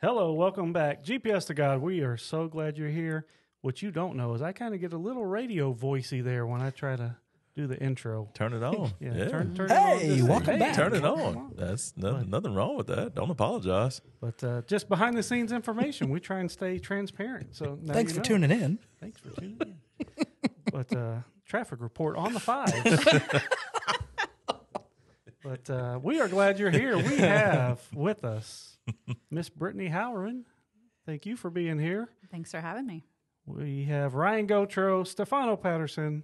Hello, welcome back. GPS to God, we are so glad you're here. What you don't know is I kind of get a little radio voicey there when I try to do the intro. Turn it on. Yeah. Turn Hey, it on. welcome back. Turn it on. That's nothing wrong with that. Don't apologize. But just behind the scenes information, we try and stay transparent. So now Thanks for tuning in. Thanks for tuning in. But traffic report on the 5s. But we are glad you're here. We have with us Miss Brittany Howren. Thank you for being here. Thanks for having me. We have Ryan Gotro, Stefano Patterson,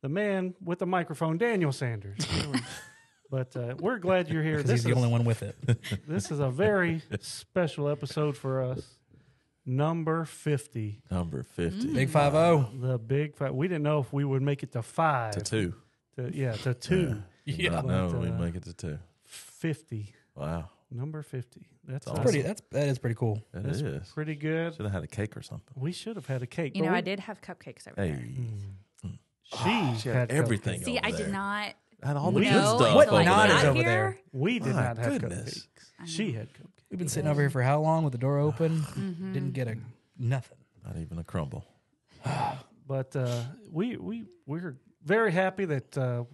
the man with the microphone, Daniel Sanders. But we're glad you're here. He's the only one with it. This is a very special episode for us. Number 50. Number 50. Big 5-0. The big five. We didn't know if we would make it to 5. To 2. To 2. Yeah. No, we make it to 2. 50. Wow. Number 50. That's awesome. Pretty. That is pretty cool. That's pretty good. Should have had a cake or something. We should have had a cake. You know, I did have cupcakes over there. She had everything. cupcakes. See, I there. did not. Had all the No, good stuff. What until I not got is over here. there? We did My not have goodness. cupcakes. She had cupcakes. We've been sitting over here for how long with the door open? Didn't get nothing. Not even a crumble. But we're very happy that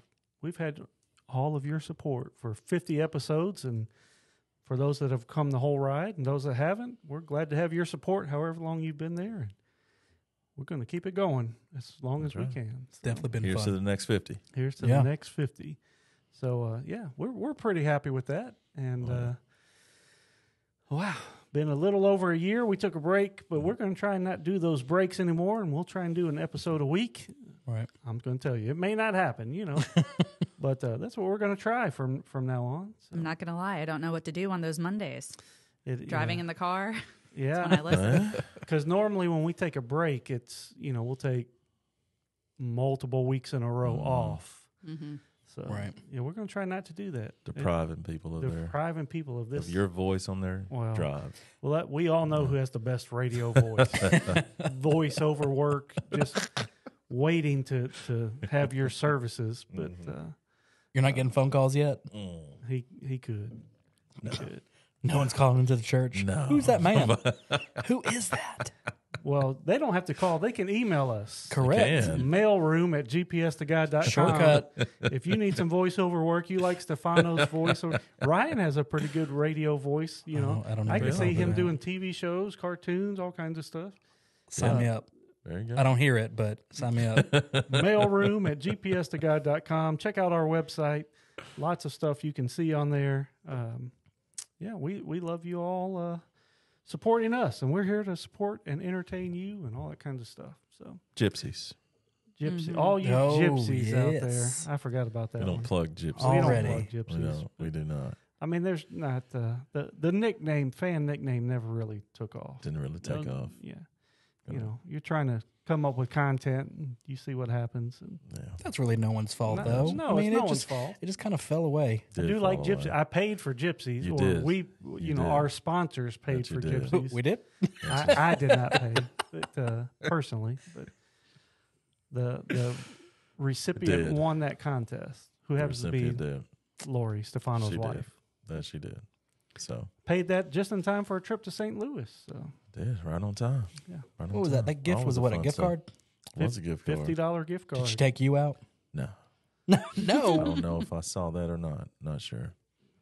we've had all of your support for 50 episodes, and for those that have come the whole ride and those that haven't, we're glad to have your support however long you've been there. And we're going to keep it going as long as we can. It's definitely been Here's fun. to the next 50. Here's to the next 50. So, we're pretty happy with that. And, wow, been a little over a year. We took a break, but we're going to try and not do those breaks anymore, and we'll try and do an episode a week. Right. I'm going to tell you, it may not happen, but that's what we're going to try from now on. So I'm not going to lie. I don't know what to do on those Mondays. Driving in the car. Yeah. That's when I listen. Because normally when we take a break, it's, we'll take multiple weeks in a row off. Mm-hmm. So, right. Yeah, we're going to try not to do that. Depriving people of this. of your voice on their drive. Well, we all know who has the best radio voice. Voice over work, just waiting to have your services. But You're not getting phone calls yet? he could. He could. No one's calling into the church? No. Who's that man? Who is that? Well, they don't have to call. They can email us. Correct. Mailroom@gpstoguide.com. Shortcut. If you need some voiceover work, you like Stefano's voice. Ryan has a pretty good radio voice. I don't know. I can really see him that. doing TV shows, cartoons, all kinds of stuff. Sign me up. There you go. I don't hear it, but sign me up. Mailroom@gpstoguide.com. Check out our website. Lots of stuff you can see on there. We love you all supporting us, and we're here to support and entertain you and all that kind of stuff. So Gypsies. all you gypsies out there. yes. I forgot about that. We don't one. plug gypsies. Already. We don't plug gypsies. We do not. I mean, there's not the fan nickname never really took off. Didn't really take off. Yeah, you're trying to come up with content, and you see what happens. And Yeah. That's really no one's fault, though. No, I mean, it's no it one's fault. It just kind of fell away. I do like gypsies. I paid for gypsies. You or did. We, You did. our sponsors paid That you for did. gypsies. We did? I did not pay, but, personally. But the recipient Did. won that contest. Who happens to be did. Lori, Stefano's She wife. did. That she did. So Paid that just in time for a trip to St. Louis. So did right on time. Yeah. Right on What was time. that? That gift Always was what, a fun gift stuff. card? Was a gift card. $50 gift card. Did she take you out? No. No. I don't know if I saw that or not. Not sure.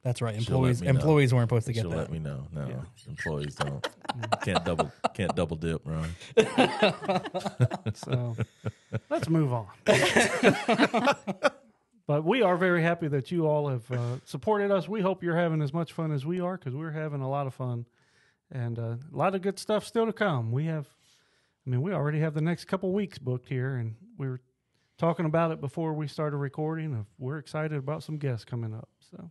That's right. She'll let Employees me know. weren't supposed to get She'll that. let me know. No, Yeah. employees don't. Can't double dip, Ron. So let's move on. But we are very happy that you all have supported us. We hope you're having as much fun as we are, because we're having a lot of fun, and a lot of good stuff still to come. We already have the next couple weeks booked here, and we were talking about it before we started recording. We're excited about some guests coming up. So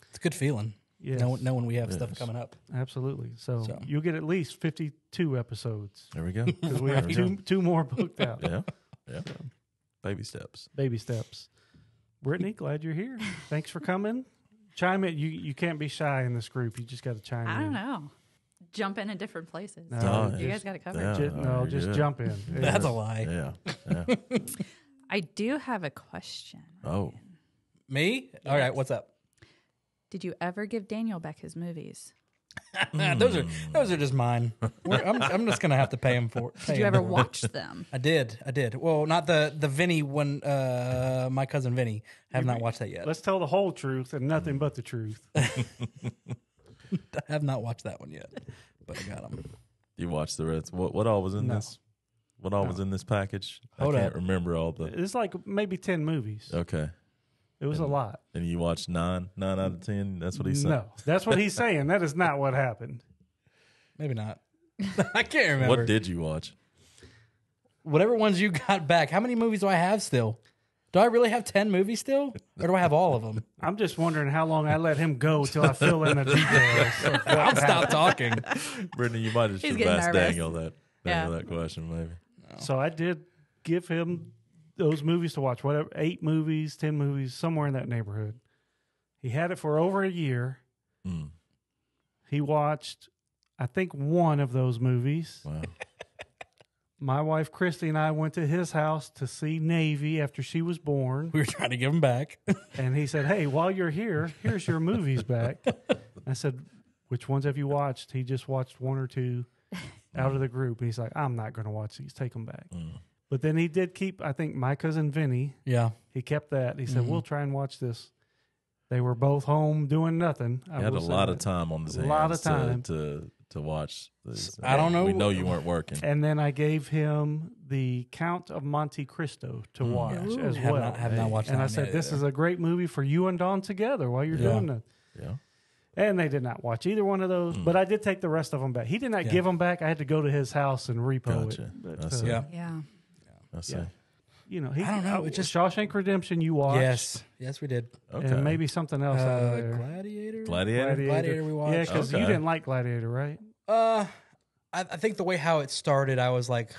It's a good feeling. yes, Knowing we have It stuff is. coming up. absolutely. So So. you'll get at least 52 episodes, There we go. because we have There we go. two more booked out. Yeah. Yeah. Baby steps. Baby steps. Brittany, glad you're here. Thanks for coming. Chime in. You can't be shy in this group. You just got to chime in. I don't know. Jump in different places. No, You guys got it covered. Yeah. Just Good. jump in. That's a lie. Yeah. I do have a question. Oh. Me? All right, what's up? Did you ever give Daniel back his movies? Those are just mine. I'm just gonna have to pay him for it. Did you ever watch them? I did. Well, not the Vinny one. My cousin Vinny. Have not watched that yet. Let's tell the whole truth and nothing but the truth. I have not watched that one yet, but I got them. You watched the rest. What all was in this? What all was in this package? Hold I can't up. remember all the. It's like maybe 10 movies. Okay. It was a lot. And you watched 9 out of 10? That's what he said? No, that's what he's saying. That is not what happened. Maybe not. I can't remember. What did you watch? Whatever ones you got back. How many movies do I have still? Do I really have 10 movies still? Or do I have all of them? I'm just wondering how long I let him go till I fill in the details. I'll stop talking. Brittany, you might have He's just getting asked nervous. Daniel that question, maybe. So I did give him those movies to watch, whatever, 8 movies, 10 movies, somewhere in that neighborhood. He had it for over a year. Mm. He watched, I think, one of those movies. Wow. My wife, Christy, and I went to his house to see Navy after she was born. We were trying to give them back. And he said, hey, while you're here, here's your movies back. I said, which ones have you watched? He just watched 1 or 2 out of the group. And he's like, I'm not going to watch these. Take them back. Mm. But then he did keep, I think, My Cousin Vinny. Yeah. He kept that. He said, we'll try and watch this. They were both home doing nothing. He had a lot of time on his hands. A lot of time. To watch this. I don't know. We know you weren't working. And then I gave him the Count of Monte Cristo to watch as well. Have not watched that. And I one said, yet this either. is a great movie for you and Dawn together while you're doing that. Yeah. And they did not watch either one of those, but I did take the rest of them back. He did not give them back. I had to go to his house and repo Gotcha. it. But, I see. Yeah. I see. Yeah. You know, I don't know, it just- Shawshank Redemption you watched. Yes, we did. Okay. And maybe something else out of there. Gladiator? Gladiator? we watched. Yeah, because Okay. you didn't like Gladiator, right? I think the way how it started, I was like,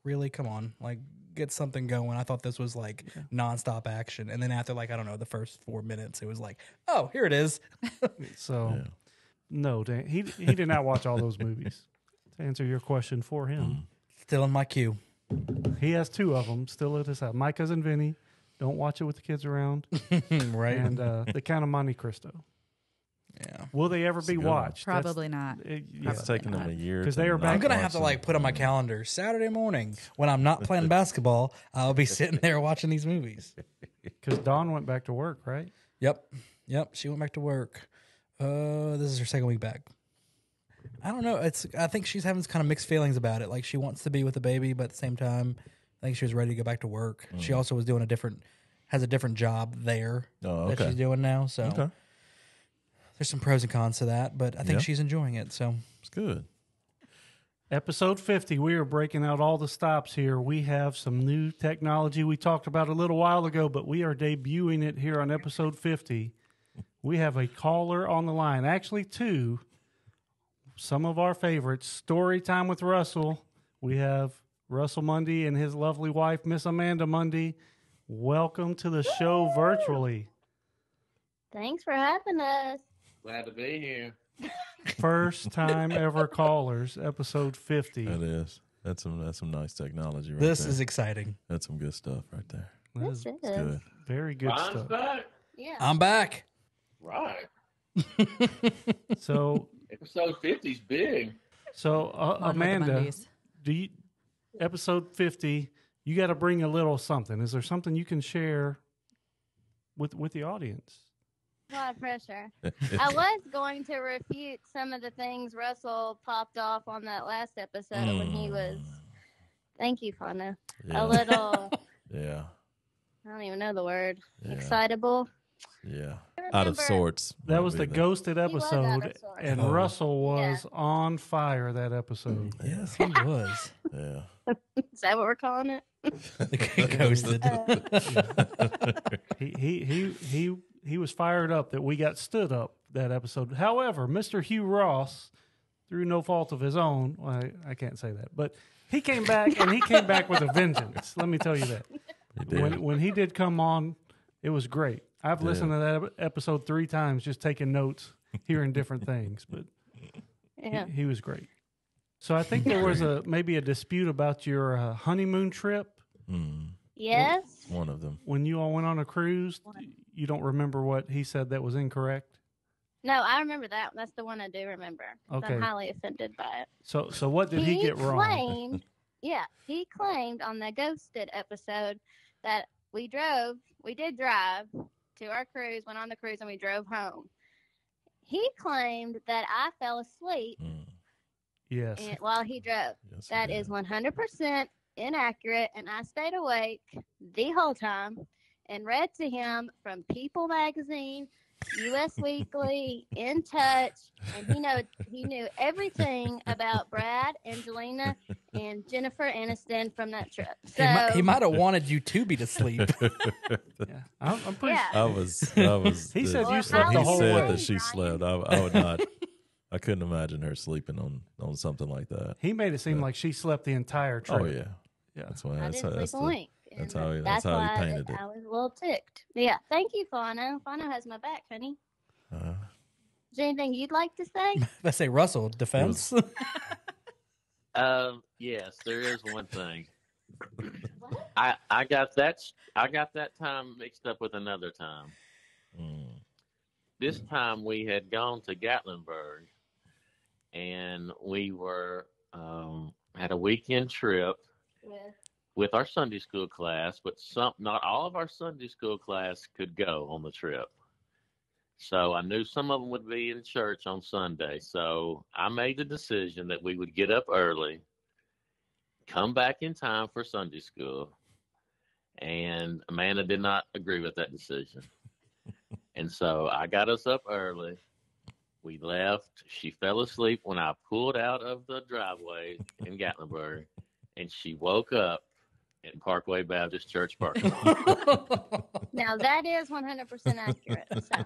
really? Come on. Like, get something going. I thought this was like nonstop action. And then after like, I don't know, the first 4 minutes, it was like, oh, here it is. So, no, Dan, he did not watch all those movies. To answer your question for him, Still in my queue. he has 2 of them still at his house. My Cousin Vinny, don't watch it with the kids around, Right. and the Count of Monte Cristo. Yeah. Will they ever be good watched? Probably not. It's taken them a year 'Cause to they are not back- I'm going to watch have to them. like put on my calendar Saturday morning when I'm not playing basketball. I'll be sitting there watching these movies. Because Dawn went back to work, right? Yep. She went back to work. This is her second week back. I don't know. I think she's having kind of mixed feelings about it. Like she wants to be with the baby, but at the same time, I think she was ready to go back to work. She also was doing has a different job there that she's doing now. So there's some pros and cons to that, but I think she's enjoying it. So It's good. Episode 50, we are breaking out all the stops here. We have some new technology we talked about a little while ago, but we are debuting it here on episode 50. We have a caller on the line, actually 2. Some of our favorites. Story time with Russell. We have Russell Mundy and his lovely wife, Miss Amanda Mundy. Welcome to the show virtually. Thanks for having us. Glad to be here. First time ever callers, episode 50. That is. That's some nice technology right this there. is exciting. That's some good stuff right there. That This is is. Good. very good Ron's stuff. back. Yeah. I'm back. Right. So, Episode 50's big. Mark with the Amanda, Mondays. do you episode 50? You got to bring a little something. Is there something you can share with the audience? A lot of pressure. I was going to refute some of the things Russell popped off on that last episode when he was, thank you, Fana, Yeah. a little, Yeah. I don't even know the word, Yeah. excitable. Yeah. I Out of remember- sorts. That might was be the ghosted was out of episode, sorts. and Oh. Russell was on fire that episode. Yes, he was. Yeah. Is that what we're calling it? Ghosted. He was fired up that we got stood up that episode. However, Mr. Hugh Ross, through no fault of his own, well, I can't say that, but he came back and he came back with a vengeance. Let me tell you that. He did. When he did come on, it was great. I've listened to that episode 3 times, just taking notes, hearing different things, but Yeah. he was great. So I think there was maybe a dispute about your honeymoon trip Yes. One of them. when you all went on a cruise. You don't remember what he said that was incorrect? No, I remember that. That's the one I do remember. Okay. I'm highly offended by it. So what did he get wrong? He claimed on the Ghosted episode that we did drive to our cruise, went on the cruise, and we drove home. He claimed that I fell asleep Yes. while he drove. Yes, That is 100% inaccurate, and I stayed awake the whole time and read to him from People Magazine, U.S. Weekly, In Touch, and he knew everything about Brad, Angelina, and Jennifer Aniston from that trip. So He might have wanted you to be to sleep. Yeah. I'm pretty. Yeah. I was. He said you He slept the whole said way. that she slept. I would not. I couldn't imagine her sleeping on something like that. He made it seem like she slept the entire trip. Oh yeah, Yeah. That's why. I didn't sleep a wink. That's And how he why painted it. I was a little ticked. But yeah, thank you, Fano. Fano has my back, honey. Is there anything you'd like to say? Let's say Russell, defense. Yes, there is one thing. I got that time mixed up with another time. This time we had gone to Gatlinburg, and we were had a weekend trip with our Sunday school class, but not all of our Sunday school class could go on the trip. So I knew some of them would be in church on Sunday. So I made the decision that we would get up early, come back in time for Sunday school. And Amanda did not agree with that decision. And so I got us up early. We left. She fell asleep when I pulled out of the driveway in Gatlinburg, and she woke up in Parkway Baptist Church parking lot. Now that is 100% accurate. So.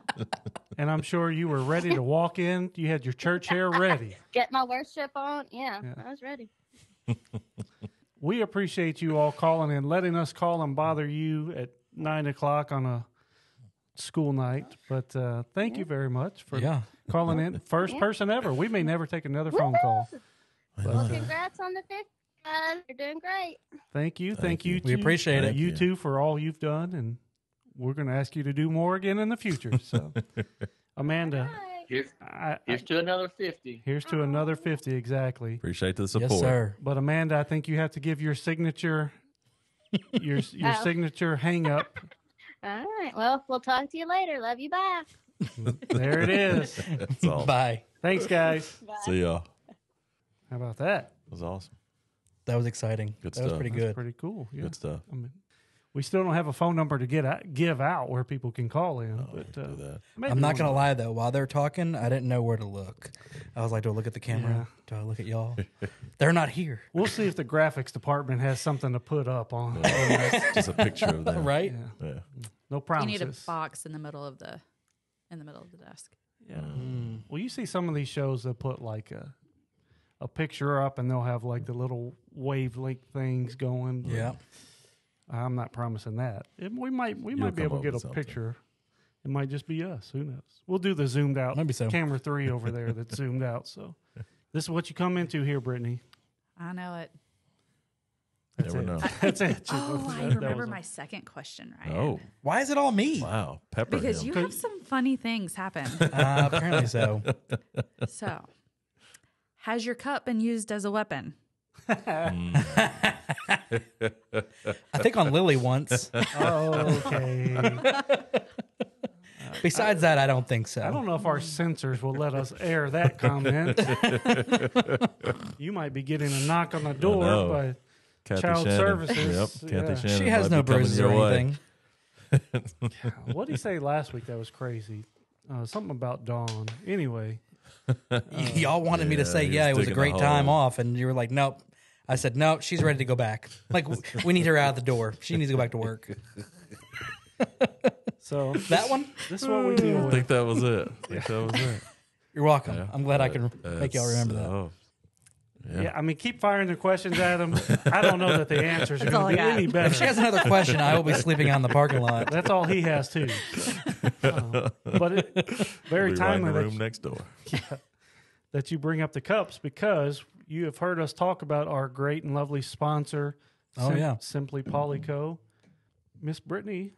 And I'm sure you were ready to walk in. You had your church hair ready. Get my worship on. Yeah, I was ready. We appreciate you all calling in, letting us call and bother you at 9 o'clock on a school night. But thank you very much for calling in. First person ever. We may never take another phone call. Well, congrats on the 50, guys. You're doing great. Thank you. Thank you. We appreciate it. You too for all you've done. And we're going to ask you to do more again in the future. So, Amanda. Here's to another 50. Here's to another 50, exactly. Appreciate the support. Yes, sir. But Amanda, I think you have to give your signature, your signature hang up. All right. Well, we'll talk to you later. Love you. Bye. There it is. That's all. Bye. Thanks, guys. Bye. See y'all. How about that? It was awesome. That was exciting. Good That stuff. was pretty That's good. pretty cool. Yeah. Good stuff. I mean, we still don't have a phone number to give out where people can call in. But Do that. maybe I'm not one going to day. lie, though. While they're talking, I didn't know where to look. I was like, do I look at the camera? Do I look at y'all? They're not here. We'll see if the graphics department has something to put up on. Just a picture of them. Right? Yeah. Yeah. No You promises. need a box in the middle of the desk. Yeah. Well, you see some of these shows that put like a picture up and they'll have like the little wavelength things going. Yeah. I'm not promising that. We might be come able to up get with a something. picture. It might just be us. Who knows? We'll do the zoomed out Maybe so. camera 3 over there that's zoomed out. So this is what you come into here, Brittany. I know it. That's Never it. know. That's it. Oh, I That remember was my second question, right? Oh, Why is it all me? wow. Pepper Because him. you have some funny things happen. Apparently so. So, has your cup been used as a weapon? I think on Lily once. okay. Besides that, I don't think so. I don't know if our censors will let us air that comment. You might be getting a knock on the door know. by Kathy Child Shannon. Services. Yep. Kathy Yeah. Shannon. She has might no be coming bruises your or way. anything. What did he say last week that was crazy? Something about Dawn. Anyway, Y'all wanted me to say, he's it was a digging a great time hole. off. And you were like, nope. I said, no, she's ready to go back. Like, we need her out the door. She needs to go back to work. so That one? this is what we deal I with. think that was it. I think that was it. You're welcome. Yeah. I'm glad I can make y'all remember that. Oh, Yeah, I mean, keep firing the questions at them. I don't know that the answers are That's all going to I be got. any If better. she has another question, I will be sleeping out in the parking lot. That's all he has too. But very We'll be right in timely the room next door. that you bring up the cups because you have heard us talk about our great and lovely sponsor, Oh, yeah. Simply Polyco. Miss Brittany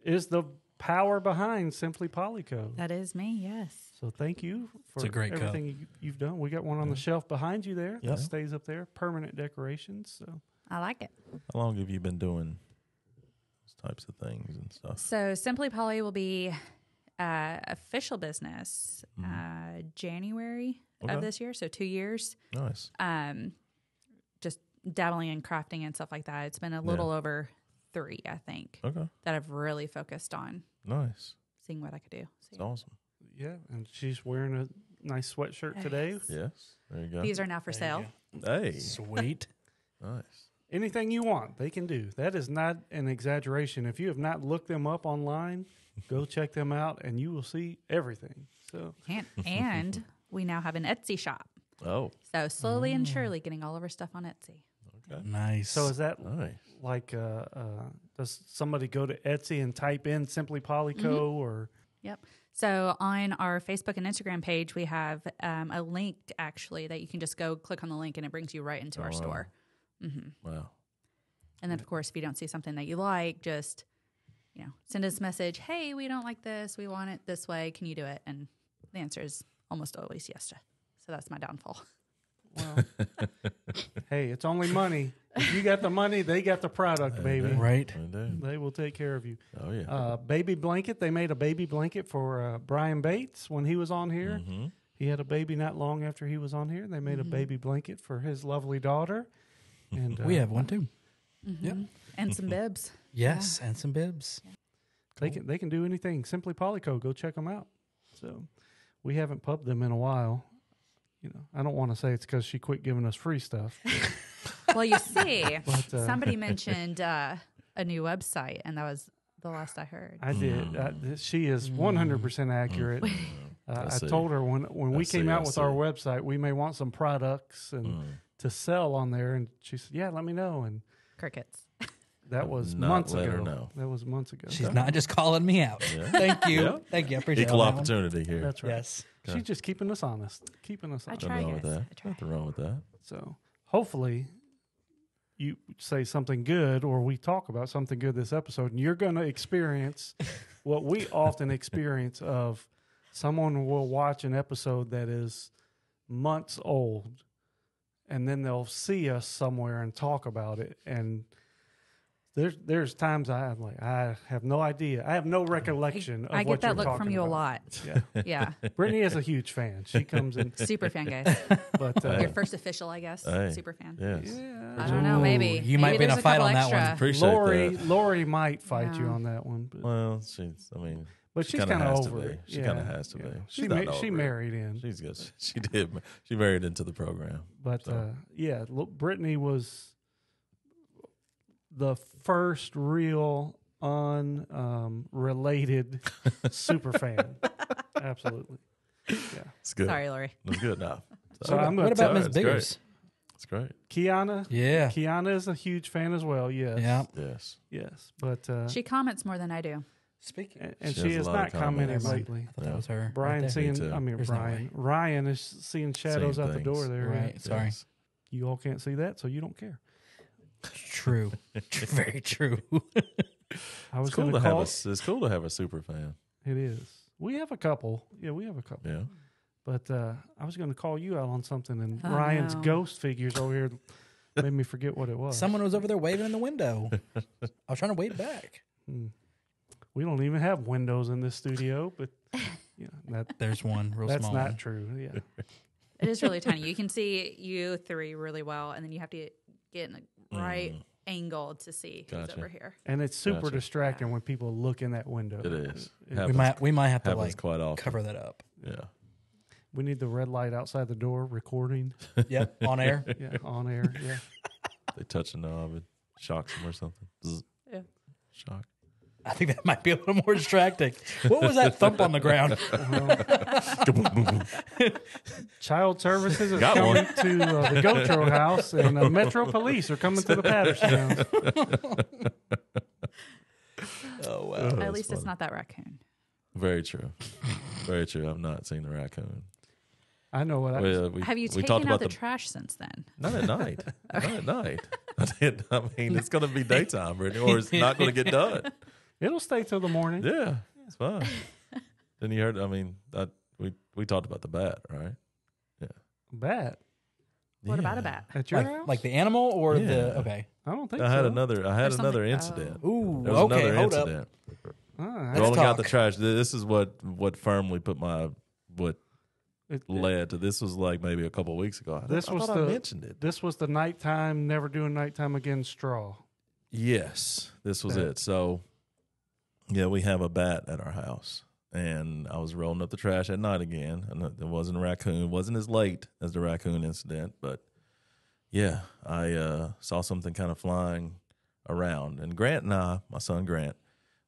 is the power behind Simply Polyco. That is me, yes. So thank you for It's a great cup. everything you've done. We got one on the shelf behind you there Yep. that stays up there, permanent decorations. So I like it. How long have you been doing those types of things and stuff? So Simply Poly will be official business January Okay. of this year, so 2 years. Nice. Just dabbling in crafting and stuff like that. It's been a little over 3, I think, Okay. that I've really focused on Nice. seeing what I could do. It's awesome. yeah, and she's wearing a nice sweatshirt today. Yes. There you go. These are now for There you sale. Hey. Sweet. Nice. Anything you want, they can do. That is not an exaggeration. If you have not looked them up online, go check them out, and you will see everything. So And we now have an Etsy shop. Oh. So slowly and surely getting all of our stuff on Etsy. Okay. Nice. So is that Nice. like, does somebody go to Etsy and type in Simply Polyco or? Yep. So on our Facebook and Instagram page, we have a link actually that you can just go click on the link and it brings you right into our wow. store. Wow. And then, of course, if you don't see something that you like, just send us a message. Hey, we don't like this. We want it this way. Can you do it? And the answer is almost always yes. So that's my downfall. Well, hey, it's only money. If you got the money, they got the product, baby. Right. I do. They will take care of you. Oh, yeah. Baby blanket. They made a baby blanket for Brian Bates when he was on here. Mm-hmm. He had a baby not long after he was on here. They made a baby blanket for his lovely daughter. And We have one too. Yep. And some bibs. Yes, and some bibs. They can do anything. Simply Polyco. Go check them out. So we haven't pubbed them in a while. I don't want to say it's because she quit giving us free stuff. Well, you see, But, somebody mentioned a new website, and that was the last I heard. I did. She is 100% accurate. I see. told her when we came see, out I with see. our website, we may want some products and to sell on there. And she said, "Yeah, let me know." And Crickets. that was Not months let ago. her know. That was months ago. She's not just calling me out. Yeah. Thank you. Yeah. Thank you. I appreciate Equal that one. opportunity here. That's right. Yes. Okay. She's just keeping us honest. Keeping us I honest. try, Nothing wrong with guys. that. I try. Nothing wrong with that. So hopefully you say something good or we talk about something good this episode and you're going to experience what we often experience of someone will watch an episode that is months old and then they'll see us somewhere and talk about it. And there's times I have no idea. I have no recollection of I what get that you're look talking from you a about. lot. Yeah. Yeah. Brittany is a huge fan. She comes in, Super fan, guys. but Your first official, I guess. Hey. Super fan. Yes. I don't know. Maybe you might be in there's a fight couple on that one. extra. Appreciate that. Lori might fight you Yeah. on that one. But, Well, she's she's kinda kind of has to over be. it. She kinda has to be. She She's not she over it. married in. She's good. She did. She married into the program. But So. Brittany was the first real unrelated super fan. Absolutely. Yeah. It's good. Sorry, Lori. It's good now. So I'm gonna What about tell Miss it's great. Biggers? It's great. Kiana. Yeah. Kiana is a huge fan as well. Yes. Yeah. Yes. Yes. But She comments more than I do. Speaking. and She she has a has lot of not commented comments. lately. I thought that was her. Brian right there. Me seeing too. I mean There's no Brian. way. Ryan is seeing shadows Same out the door things. there. Right. Sorry. Yes. You all can't see that, so you don't care. True. Very true. I was It's cool going to to have call. it's cool to have a super fan. It is. We have a couple. Yeah, we have a couple. Yeah. But I was going to call you out on something, and Oh, Ryan's no. ghost figures over here made me forget what it was. Someone was over there waving in the window. I was trying to wave back. We don't even have windows in this studio, but There's one real that's small. not one. true. Yeah. It is really tiny. You can see you three really well, and then you have to get in the right angle to see who's Gotcha. over here. And it's super Gotcha. distracting when people look in that window. It is. It- Happens- We might have to happens like quite often. cover that up. Yeah. we need the red light outside the door recording. Yep, on air. Yeah, on air. Yeah. They touch a knob, it shocks them or something. Zzz. Yeah. Shock. I think that might be a little more distracting. What was that thump on the ground? Child Services is Got coming one. to the Gotro house, and Metro Police are coming to the Patterson house. Oh wow! Oh, At that's least it's funny. not that raccoon. Very true. Very true. I've not seen the raccoon. I know what I Have you we taken talked out about the trash since then? Not at night. Not at night. I mean, it's going to be daytime, Brittany, or it's not going to get done. It'll stay till the morning. Yeah. It's fine. Then you heard. I mean, we talked about the bat, right? Yeah. Bat What about a bat? at your house? Like the animal or Yeah. the okay. I don't think I had so. another There's another something- incident. Ooh, There was okay, another hold incident. All Let's Rolling out the talk. trash. This is what firmly put what It- led to this. Was like maybe a couple of weeks ago. I thought I mentioned it. This was the nighttime, never doing nighttime again straw. Yes, this was Bat. it. So, yeah, we have a bat at our house, and I was rolling up the trash at night again, and it wasn't a raccoon. It wasn't as late as the raccoon incident, but yeah, I saw something kind of flying around. And Grant and I, my son Grant,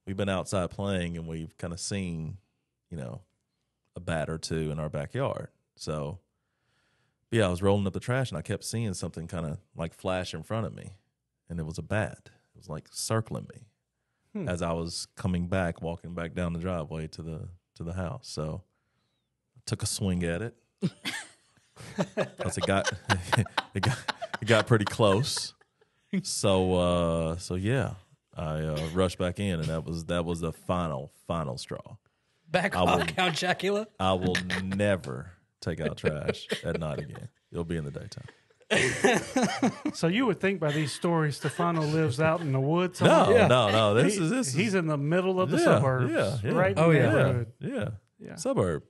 we've been outside playing, and we've kind of seen, a bat or two in our backyard. So, yeah, I was rolling up the trash, and I kept seeing something kind of like flash in front of me. And it was a bat. It was like circling me as I was walking back down the driveway to the house. So I took a swing at it. Plus it got pretty close. So yeah, I rushed back in, and that was the final straw. Back off, Count Chocula. I will never take out trash at night again. It'll be in the daytime. So you would think by these stories, Stefano lives out in the woods. No, somewhere. no. He's in the middle of the Yeah, suburbs, yeah. right in Oh, the yeah. neighborhood. Yeah. Suburb.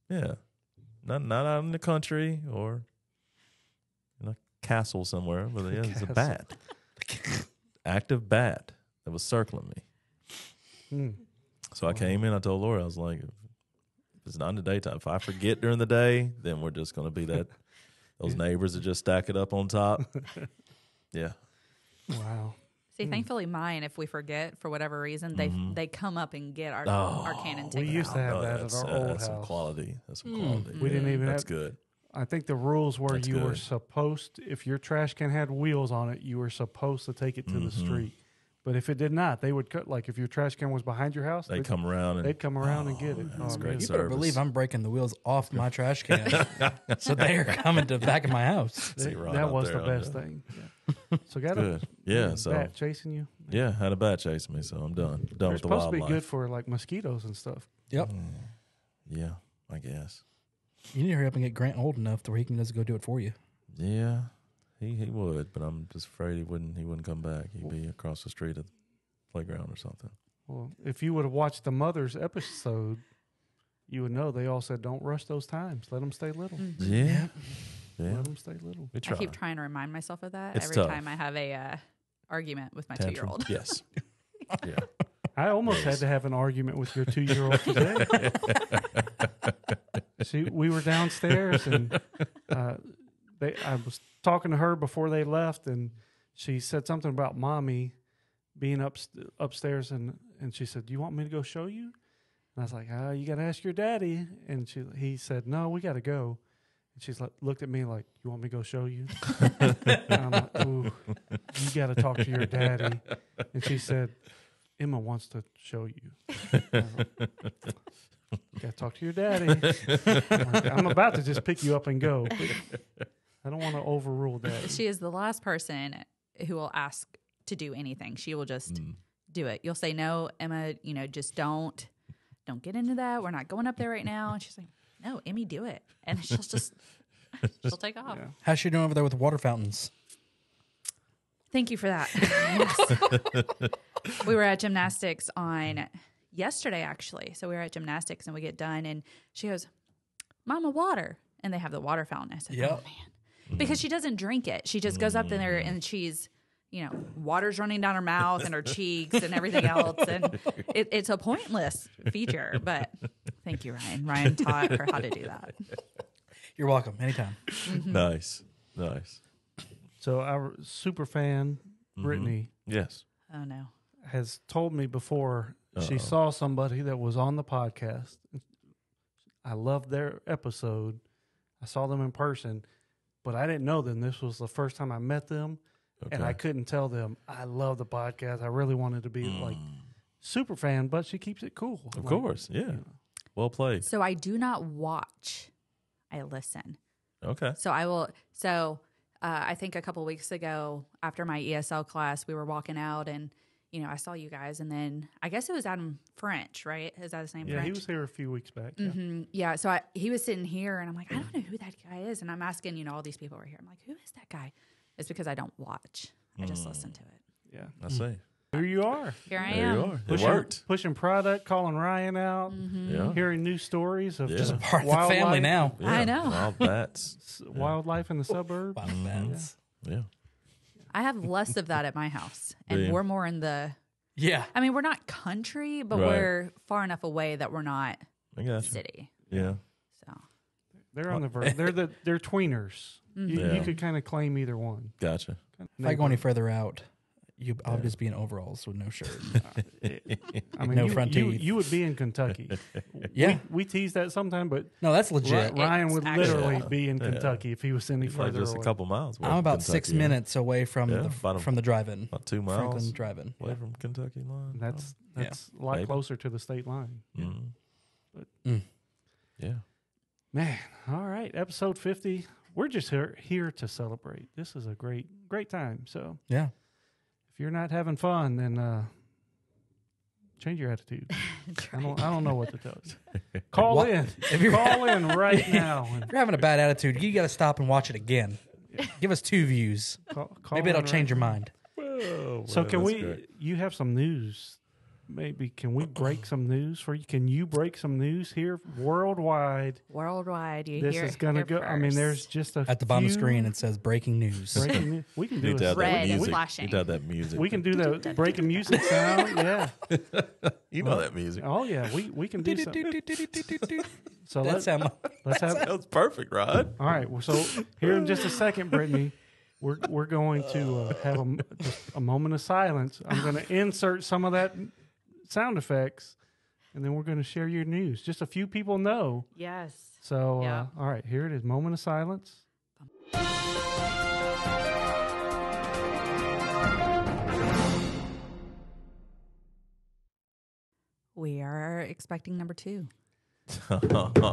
Yeah. Not out in the country or in a castle somewhere, but yeah, it's a Castle. bat. Active bat that was circling me. Hmm. So I came in, I told Laura, I was like, if it's not in the daytime, if I forget during the day, then we're just going to be those neighbors that just stack it up on top. Yeah. Wow. See, thankfully, mine, if we forget for whatever reason, they come up and get our can and We take it used out. to have Oh, that at that's, our old that's some house. quality. That's some quality. We didn't even That's have. good. I think the rules were That's you were good. supposed, if your trash can had wheels on it, you were supposed to take it to the street. But if it did not, they would cut. Like if your trash can was behind your house, They come around and they'd come around and get it. that's Oh, great man. You better service. believe I'm breaking the wheels off my trash can. So they are coming to the back of my house. See Ron That out was there the on best the- thing. Yeah. So got a Good. Yeah. So bat chasing you. yeah, had a bat chasing me, so I'm done. Done They're with the supposed to be wildlife. good for like mosquitoes and stuff. Yep. Yeah, I guess. You need to hurry up and get Grant old enough to where he can just go do it for you. Yeah, he would, but I'm just afraid he wouldn't come back. He'd be across the street at the playground or something. Well, if you would have watched the Mother's episode, you would know they all said, "Don't rush those times. Let them stay little. Yeah. Let them stay little." We try. I keep trying to remind myself of that It's every tough. time I have a argument with my Tantrum. 2-year-old. Yes. Yeah. I almost had to have an argument with your 2-year-old today. We were downstairs and I was talking to her before they left, and she said something about mommy being upstairs, and she said, "Do you want me to go show you?" And I was like, "You got to ask your daddy." And he said, "No, we got to go." And she's like, looked at me like, "You want me to go show you?" And I'm like, "Ooh, you got to talk to your daddy." And she said, "Emma wants to show you." Got to talk to your daddy. I'm about to just pick you up and go. I don't want to overrule daddy. She is the last person who will ask to do anything. She will just do it. You'll say, "No, Emma, just don't get into that. We're not going up there right now." And she's like, "No, Emmy, do it." And she'll take off. Yeah. How's she doing over there with the water fountains? Thank you for that. Yes. We were at gymnastics on yesterday, actually. So we were at gymnastics and we get done and she goes, "Mama, water." And they have the water fountain. I said, Yep. "Oh, man." Because she doesn't drink it. She just goes up in there and she's, water's running down her mouth and her cheeks and everything else. And it's a pointless feature. But thank you, Ryan. Ryan taught her how to do that. You're welcome. Anytime. Nice. So our super fan, Brittany, Yes. Oh, no. has told me before she saw somebody that was on the podcast. I loved their episode. I saw them in person, but I didn't know them. This was the first time I met them, and I couldn't tell them I love the podcast. I really wanted to be like super fan, but she keeps it cool. Of course. Yeah. Well played. So I do not watch. I listen. Okay. So I will. So I think a couple weeks ago, after my ESL class, we were walking out, and I saw you guys, and then I guess it was Adam French, right? Is that his name? Yeah, French? he was here a few weeks back. Yeah. Mm-hmm. Yeah, so he was sitting here, and I'm like, I don't know who that guy is, and I'm asking, all these people were here. I'm like, who is that guy? It's because I don't watch. I just listen to it. Yeah. I see. Here you are. Here I There am. you are. It worked. Pushing product, calling Ryan out, Yeah. hearing new stories of Just a Part of the family now. Yeah. I know. Wild bats. wildlife in the suburbs. Wow, bats. Yeah. I have less of that at my house, and Do you? we're more in the. Yeah. I mean, we're not country, but Right. we're far enough away that we're not I got you. city. Yeah. So They're on the verge. They're tweeners. You Yeah. could kind of claim either one. Gotcha. If I go any further out, I'll just be in overalls with no shirt. I mean, No front teeth. You would be in Kentucky. Yeah. we tease that sometime, but No, that's legit. Ryan would It's literally actual. be in Kentucky if he was any It's like further just away. a couple miles. away I'm from about Kentucky, 6 yeah. minutes away from Yeah, about from the drive-in. About 2 miles Franklin drive-in. away Yeah. from Kentucky line. That's Yeah. a lot Maybe. closer to the state line. Mm. Mm. Yeah. Man, all right, episode 50. We're just here to celebrate. This is a great time. So Yeah. if you're not having fun, then change your attitude. I don't know what to tell you. Call What- in. If you're, Call in right now. And if you're having a bad attitude, you got to stop and watch it again. Give us 2 views. call Maybe it'll in change your right mind. Oh, So man, can that's we? great. You have some news. Maybe can we break some news for you? Can you break some news here worldwide? worldwide, you This hear is going to here go. I mean, first. there's just a At the bottom of the few screen, it says breaking news. breaking news. We can do Need to have it. that Red music. flashing. Need to have that music. We can do the breaking music sound. Yeah. You know that music. Oh yeah. We can do something. So That let's sound have. That was perfect, Rod. All right. Well, so here in just a second, Brittany, we're going to have just a moment of silence. I'm going to insert some of that sound effects, and then we're going to share your news. Just a few people know. Yes. So, Yeah. all right, here it is. Moment of silence. We are expecting number 2. There it is.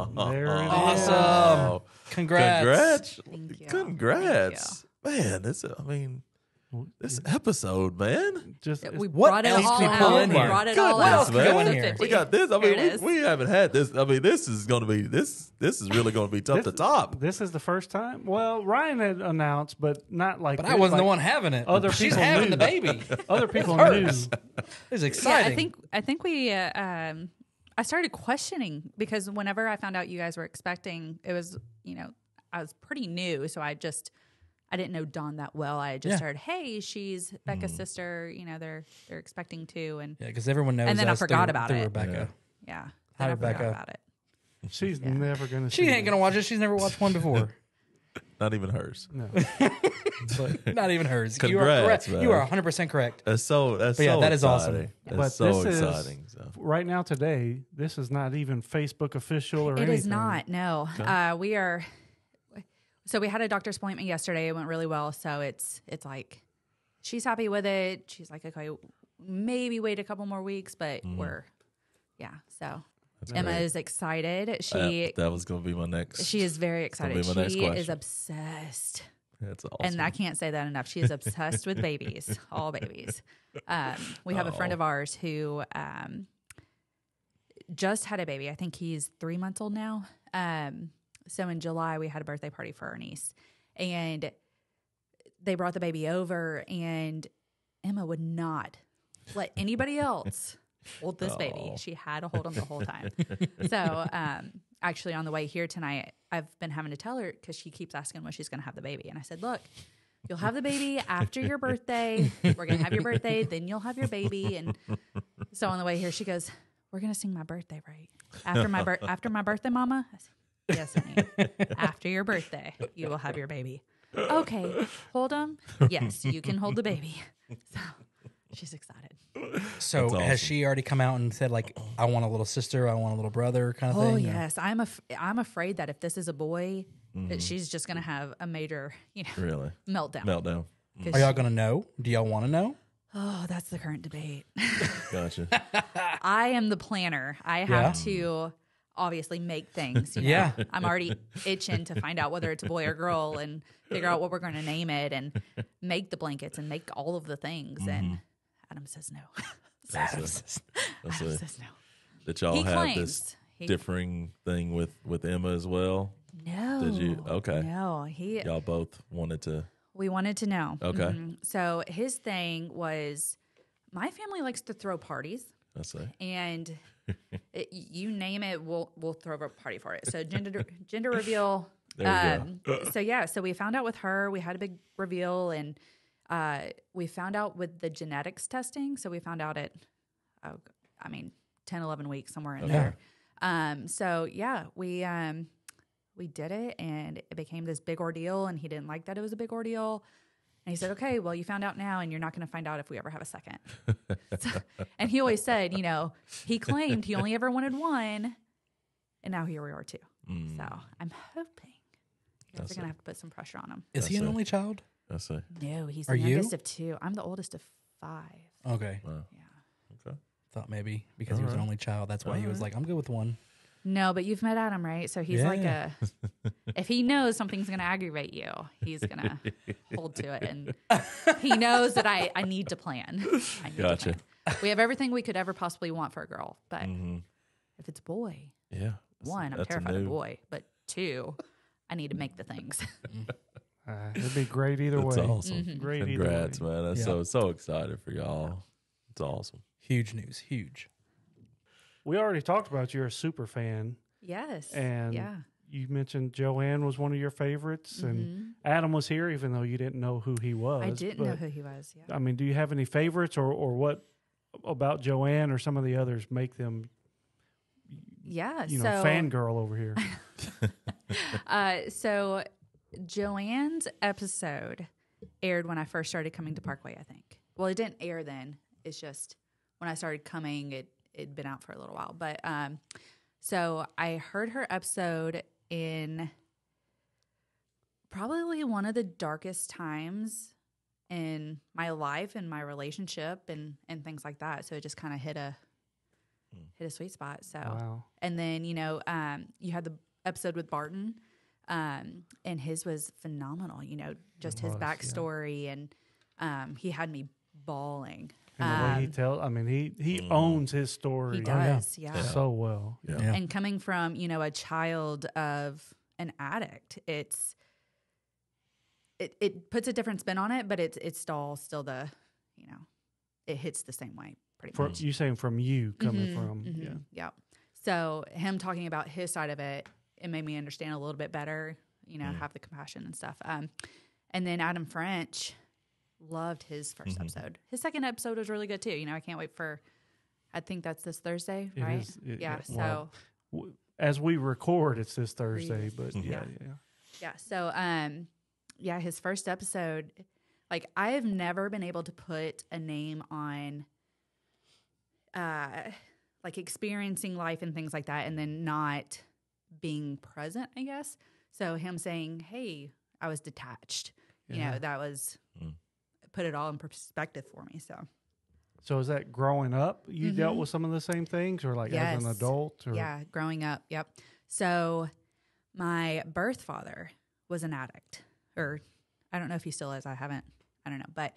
Awesome. Congrats. Thank you. Congrats. Man, this episode, man. Just We What brought it else all can we pull out. in We here? brought it all Goodness, out. else can go in for here? 50. We got this. I Here mean, it is. we haven't had this. I mean, this is going to be this is really going to be tough to top. This is the first time. Well, Ryan had announced, but not like. But this, I wasn't the like one having it. other She's people having knew. the baby. Other people It's knew. hers. It's Yeah, exciting. I think we. I started questioning because whenever I found out you guys were expecting, it was I was pretty new, so I didn't know Dawn that well. I had just heard, hey, she's Becca's sister. They're expecting 2, and Yeah, because everyone knows. And then I us forgot through- about through it. Rebecca. yeah, Hi, then I forgot Rebecca. about it. She's never going to. She ain't gonna watch it. She's never watched one before. Not even hers. No. Not even hers. You are Congrats, correct. man. You are 100% correct. That's so. That's But yeah, so that is awesome. exciting. That's But so this is- exciting. Right now, today, this is not even Facebook official or It anything. is not. No, we are. So we had a doctor's appointment yesterday. It went really well. So it's like she's happy with it. She's like, okay, maybe wait a couple more weeks, but we're So That's Emma great. is excited. She that was going to be my next. she is very gonna excited. be my next She is question. obsessed. That's awesome. And I can't say that enough. She is obsessed with babies, all babies. We have a friend of ours who just had a baby. I think he's 3 months old now. So in July, we had a birthday party for our niece. And they brought the baby over, and Emma would not let anybody else hold this baby. She had to hold him the whole time. So actually, on the way here tonight, I've been having to tell her because she keeps asking when she's going to have the baby. And I said, look, you'll have the baby after your birthday. We're going to have your birthday, then you'll have your baby. And so on the way here, she goes, we're going to sing my birthday, right? After my birthday, Mama? I said, yes, honey. After your birthday, you will have your baby. Okay, hold him. Yes, you can hold the baby. So she's excited. So That's has awesome. she already come out and said like, I want a little sister, I want a little brother kind of Oh thing? or- yes, I'm afraid that if this is a boy, that she's just gonna have a major, really meltdown. meltdown. 'Cause Are y'all gonna know? Do y'all want to know? oh, that's the current debate. Gotcha. I am the planner. I have to obviously make things. Yeah. I'm already itching to find out whether it's a boy or girl and figure out what we're going to name it and make the blankets and make all of the things. And Adam says no. That's Adam a- says, that's Adam a- says no. Did y'all He have claims. this He- differing thing with Emma as well? No. Did you? Okay. No. Y'all both wanted to. We wanted to know. Okay. So his thing was, my family likes to throw parties, I say. and you name it, we'll throw a party for it. So gender reveal. There you go. So we found out with her. We had a big reveal, and we found out with the genetics testing. So we found out at, 10, 11 weeks, somewhere in there. So yeah, we did it, and it became this big ordeal, and he didn't like that it was a big ordeal. And he said, okay, well, you found out now, and you're not going to find out if we ever have a second. And he always said, he claimed he only ever wanted one, and now here we are two. So I'm hoping you guys are going to have to put some pressure on him. Is he an only child? I say. No, he's Are the you? youngest of two. I'm the oldest of 5. Okay. Wow. Yeah. Okay. Thought maybe because he was an Alright. only child, that's why he was like, I'm good with one. No, but you've met Adam, right? So he's like Yeah. if he knows something's going to aggravate you, he's going to hold to it. And he knows that I need to plan. I need to Gotcha. plan. We have everything we could ever possibly want for a girl. But if it's a boy, Yeah. 1, I'm that's a terrified of new- boy. But 2, I need to make the things. It'd be great either That's way. awesome. Great Congrats, either way. man. That's Yeah. so excited for y'all. It's awesome. Huge news. Huge. We already talked about you're a super fan, Yes. and yeah. you mentioned Joanne was one of your favorites, and Adam was here, even though you didn't know who he was. I didn't know but, who he was. Yeah. I mean, do you have any favorites, or what about Joanne or some of the others make them, Yeah. so, so fangirl over here? So Joanne's episode aired when I first started coming to Parkway, I think. Well, it didn't air then. It's just when I started coming, it'd been out for a little while. But so I heard her episode in probably one of the darkest times in my life and my relationship and things like that. So it just kind of hit a sweet spot. So Wow. and then, you had the episode with Barton, and his was phenomenal, just his was, yeah. backstory. And he had me bawling. And the way he tells, I mean, he owns his story He does, yeah. so well. Yeah. Yeah. And coming from, a child of an addict, it puts a different spin on it, but it's all still the, it hits the same way pretty For, much. you saying from you coming from, Yeah. So him talking about his side of it, it made me understand a little bit better, have the compassion and stuff. And then Adam French, loved his first episode. His second episode was really good too. I can't wait for, I think that's this Thursday, It right? is- Yeah. well, So as we record, it's this Thursday, but Yeah. yeah. yeah. So his first episode, like I have never been able to put a name on, like experiencing life and things like that, and then not being present, I guess. So him saying, "Hey, I was detached," that was put it all in perspective for me. So is that growing up? You dealt with some of the same things, or like as an Yes. adult? Or? Yeah, growing up. Yep. So my birth father was an addict, or I don't know if he still is. I don't know. But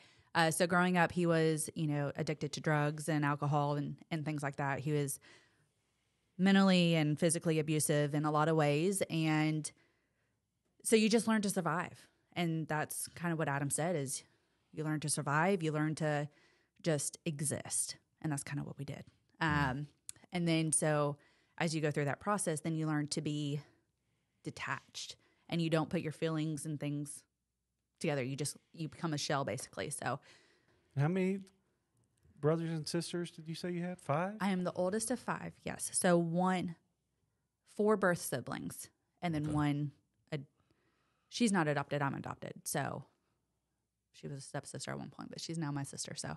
so growing up, he was, addicted to drugs and alcohol and things like that. He was mentally and physically abusive in a lot of ways. And so you just learn to survive. And that's kind of what Adam said is you learn to survive. You learn to just exist. And that's kind of what we did. And then so as you go through that process, then you learn to be detached and you don't put your feelings and things together. You become a shell basically. So How many brothers and sisters did you say you had? 5? I am the oldest of 5. Yes. So 4 birth siblings and then one, she's not adopted. I'm adopted. So she was a stepsister at one point, but she's now my sister. So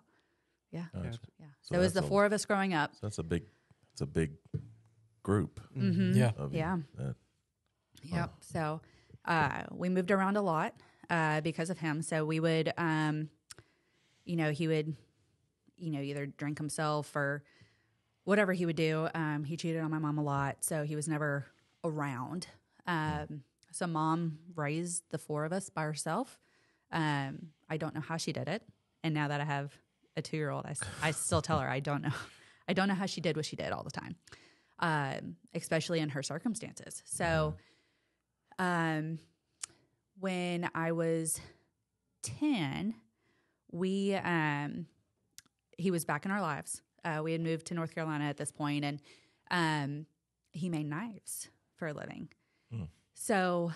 yeah. Gotcha. Yeah. So So it was the that's 4 of us growing up. So that's a big group. Yeah. Of you. Yeah. That- Yep. So we moved around a lot because of him. So we would, he would, either drink himself or whatever he would do. He cheated on my mom a lot, so he was never around. So mom raised the 4 of us by herself. I don't know how she did it. And now that I have a 2-year-old. I still tell her I don't know how she did what she did all the time, especially in her circumstances. So when I was 10, he was back in our lives. We had moved to North Carolina at this point, and he made knives for a living. So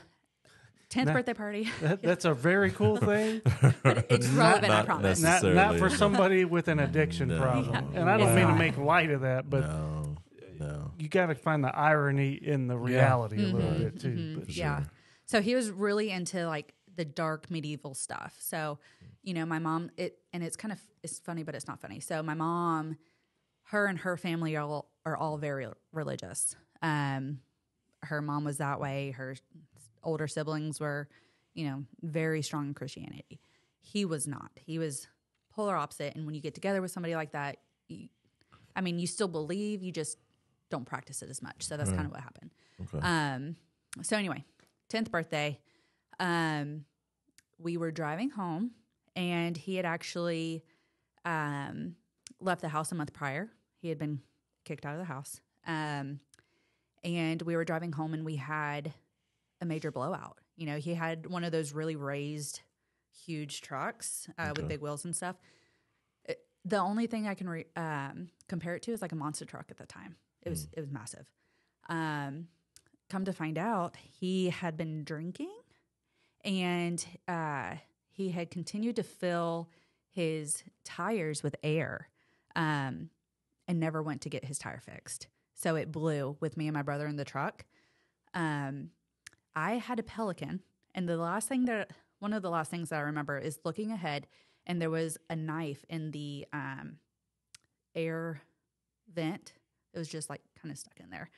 10th birthday party. That's a very cool thing. But it's relevant, I promise. Not for somebody with an addiction problem. Yeah. And I don't It's mean to not. make light of that, but No. you got to find the irony in the reality a little bit too. But Yeah. So he was really into like the dark medieval stuff. So, my mom, it's funny, but it's not funny. So my mom, her and her family are all very religious. Her mom was that way. Her older siblings were, very strong in Christianity. He was not. He was polar opposite. And when you get together with somebody like that, you still believe, you just don't practice it as much. So that's kind of what happened. Okay. So anyway, 10th birthday, we were driving home, and he had actually left the house a month prior. He had been kicked out of the house. And we were driving home, and we had a major blowout. He had one of those really raised, huge trucks with big wheels and stuff. The only thing I can compare it to is like a monster truck at the time. It was massive. Come to find out, he had been drinking, and he had continued to fill his tires with air, and never went to get his tire fixed. So it blew with me and my brother in the truck. I had a Pelican, and one of the last things that I remember is looking ahead, and there was a knife in the air vent. It was just like kind of stuck in there.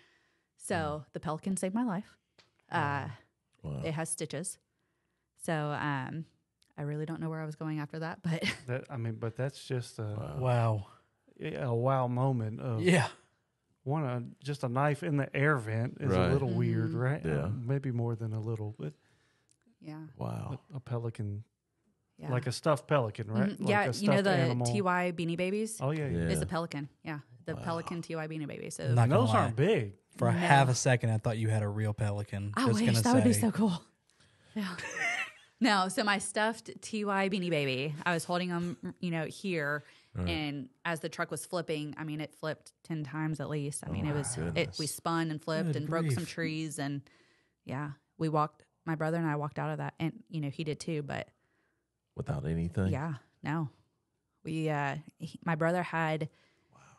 So the Pelican saved my life. Wow. It has stitches. So I really don't know where I was going after that, but but that's just a Wow. wow moment of just a knife in the air vent is Right. a little weird, right? Yeah. Maybe more than a little, but yeah. Wow. a pelican, Yeah. like a stuffed pelican, right? Mhm. Like Yeah, a you know stuffed the animal. TY Beanie Babies? Oh yeah, Yeah. It's a pelican. Yeah, the Pelican TY Beanie Baby. So Not gonna Those lie. aren't big. For No. half a second, I thought you had a real pelican. I Just wish gonna that would be say. so cool. Yeah. No, so my stuffed TY Beanie Baby, I was holding him, here, and as the truck was flipping, it flipped 10 times at least. We spun and flipped Good and broke some grief. trees, and my brother and I walked out of that, and he did too, but Without anything? yeah, no. My brother had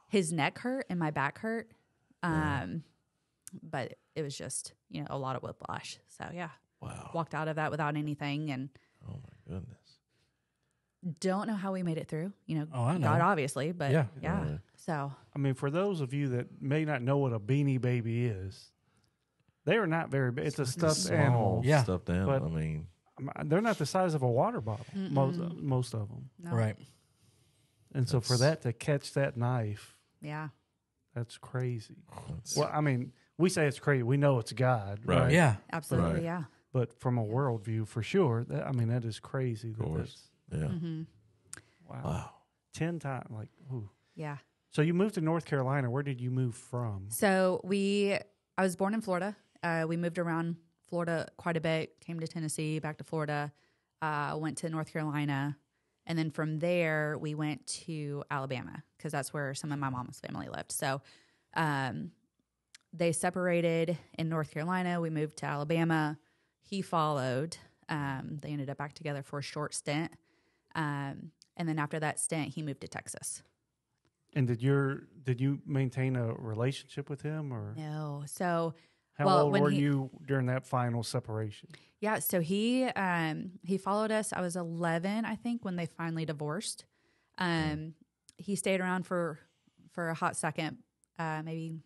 his neck hurt and my back hurt. But it was just, a lot of whiplash. So yeah, Wow. walked out of that without anything, and Oh, my goodness. don't know how we made it through. Oh, I know. God obviously, but Yeah. Right. So For those of you that may not know what a Beanie Baby is, they are not very big. It's a stuffed Small animal. Yeah. stuffed animal. But they're not the size of a water bottle. Most of them. no. Right. And so for that to catch that knife, Yeah. that's crazy. that's- Well, we say it's crazy. We know it's God, Right. right? Yeah. Absolutely. Right. Yeah. But from a worldview, for sure, that is crazy. of course. Yeah. Mm-hmm. Wow. 10 times. Ooh. Yeah. So you moved to North Carolina. Where did you move from? So I was born in Florida. We moved around Florida quite a bit, came to Tennessee, back to Florida, went to North Carolina. And then from there, we went to Alabama because that's where some of my mom's family lived. So they separated in North Carolina. We moved to Alabama. He followed. They ended up back together for a short stint. And then after that stint, he moved to Texas. And did you maintain a relationship with him, or No. So how well, old when were he- you during that final separation? yeah, so he followed us. I was 11, I think, when they finally divorced. He stayed around for a hot second, maybe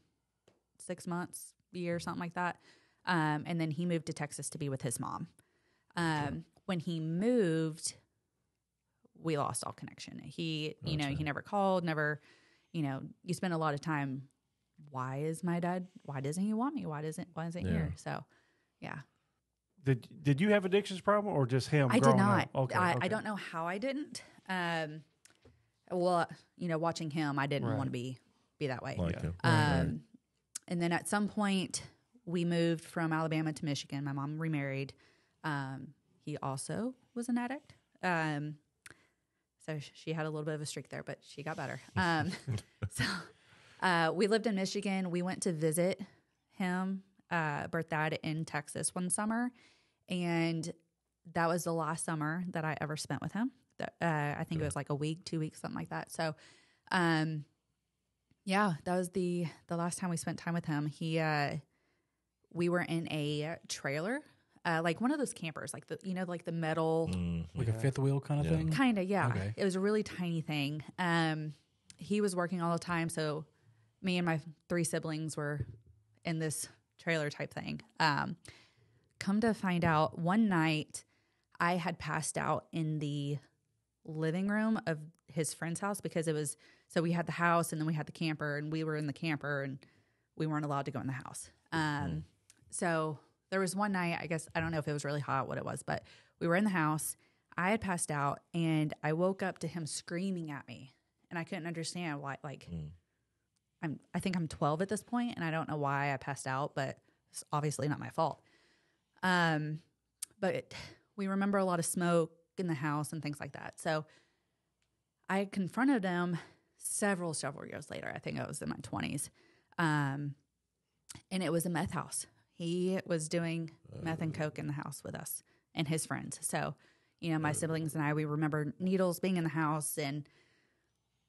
6 months, a year, something like that. And then he moved to Texas to be with his mom. When he moved, we lost all connection. He, he never called, never, you spend a lot of time. Why is my dad? Why doesn't he want me? Why isn't here? So, yeah. Did you have addictions problem or just him? I did growing not. up? Okay, I okay. don't know how I didn't. Well, watching him, I didn't Right. want to be that way. Like him. And then at some point, we moved from Alabama to Michigan. My mom remarried. He also was an addict. So she had a little bit of a streak there, but she got better. So we lived in Michigan. We went to visit him, birth dad, in Texas one summer. And that was the last summer that I ever spent with him. I think it was like a week, 2 weeks, something like that. So, yeah, that was the last time we spent time with him. We were in a trailer, like one of those campers, like the metal, Like a fifth wheel kind of thing? kind of. Yeah, Okay. It was a really tiny thing. He was working all the time, so me and my 3 siblings were in this trailer type thing. Come to find out, one night I had passed out in the living room of his friend's house because so we had the house and then we had the camper, and we were in the camper and we weren't allowed to go in the house. So there was one night, I guess, I don't know if it was really hot, what it was, but we were in the house. I had passed out and I woke up to him screaming at me, and I couldn't understand why. Like, I think I'm 12 at this point, and I don't know why I passed out, but it's obviously not my fault. But we remember a lot of smoke in the house and things like that. So I confronted him several years later. I think I was in my 20s. And it was a meth house. He was doing meth and coke in the house with us and his friends. So, my siblings and I, we remember needles being in the house and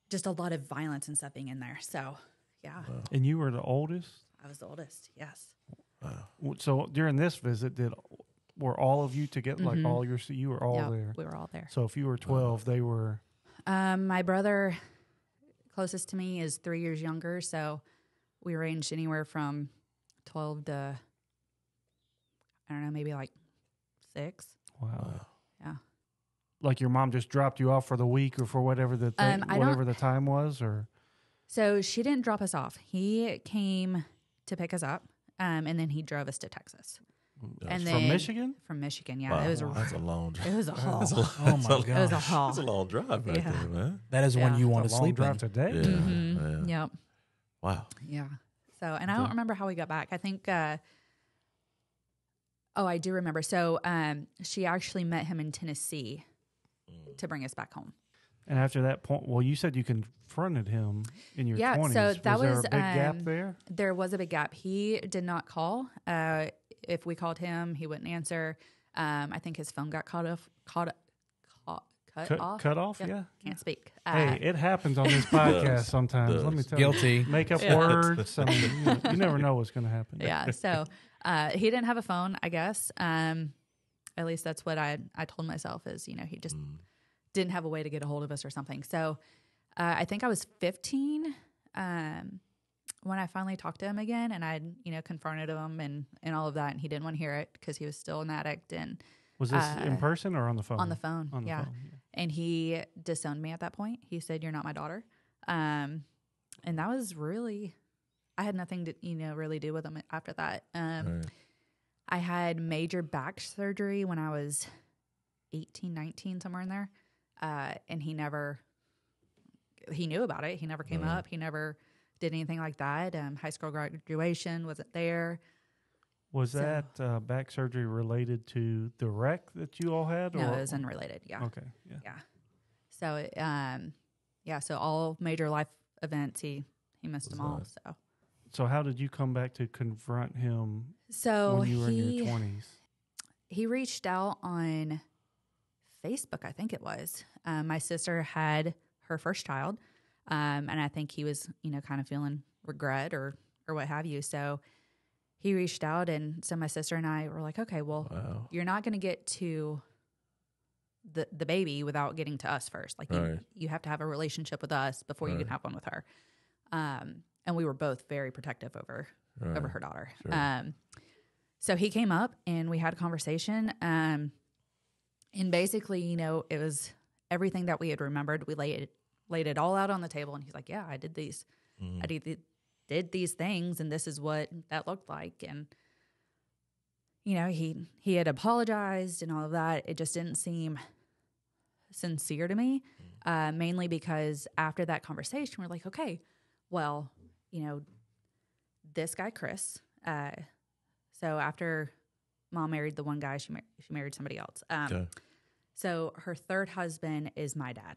just a lot of violence and stuff being in there. So, yeah. And you were the oldest? I was the oldest, yes. So during this visit, were all of you together? Like you were all Yep, there? we were all there. So if you were 12, they were... My brother, closest to me, is 3 years younger, so we ranged anywhere from 12 to, I don't know, maybe like 6. Wow. Yeah. Like your mom just dropped you off for the week or for whatever the time was, or... So she didn't drop us off. He came to pick us up, and then he drove us to Texas. And then From Michigan? From Michigan, yeah. Wow, It was that's a long drive. It was a haul. Oh, my God. It was a haul. That's a long drive right Yeah. there, man. That is when Yeah. you want It's to a long sleep drive in. today. Yeah. Mm-hmm. Yeah. Yep. Wow. Yeah. So, and I don't remember how we got back. I think, I do remember. So, she actually met him in Tennessee to bring us back home. And after that point, well, you said you confronted him in your 20s. Yeah, so that was was, there a big gap there? There was a big gap. He did not call. If we called him, he wouldn't answer. I think his phone got cut off. Cut off? Yeah. Can't speak. Hey, it happens on this podcast sometimes. Does. Let me tell Guilty. you. Make up words. I mean, you never know what's going to happen. Yeah. So he didn't have a phone, I guess. At least that's what I told myself is, he just didn't have a way to get a hold of us or something. So I think I was 15 when I finally talked to him again, and I, confronted him and all of that, and he didn't want to hear it because he was still an addict. And Was this in person or on the phone? on the phone, On the yeah. phone, yeah. And he disowned me at that point. He said, "You're not my daughter." And that was really, I had nothing to, really do with him after that. Right. I had major back surgery when I was 18, 19, somewhere in there. And he knew about it. He never came up. He never did anything like that. High school graduation wasn't there. Was that back surgery related to the wreck that you all had? No, or? it was unrelated. Yeah. Okay. Yeah. Yeah. So, so all major life events, he missed them all. So how did you come back to confront him So when you were in your 20s? He reached out on Facebook, I think it was. My sister had her first child, and I think he was, kind of feeling regret or what have you. So he reached out, and so my sister and I were like, okay, well, you're not going to get to the baby without getting to us first. Like you have to have a relationship with us before you can have one with her. And we were both very protective over her daughter. Sure. So he came up and we had a conversation. And basically, it was everything that we had remembered. We laid it all out on the table, and he's like, "Yeah, I did these. I did these things, and this is what that looked like." And he had apologized and all of that. It just didn't seem sincere to me, mainly because after that conversation, we're like, okay, well, this guy, Chris, so after Mom married the one guy, she married somebody else. Okay. So her third husband is my dad.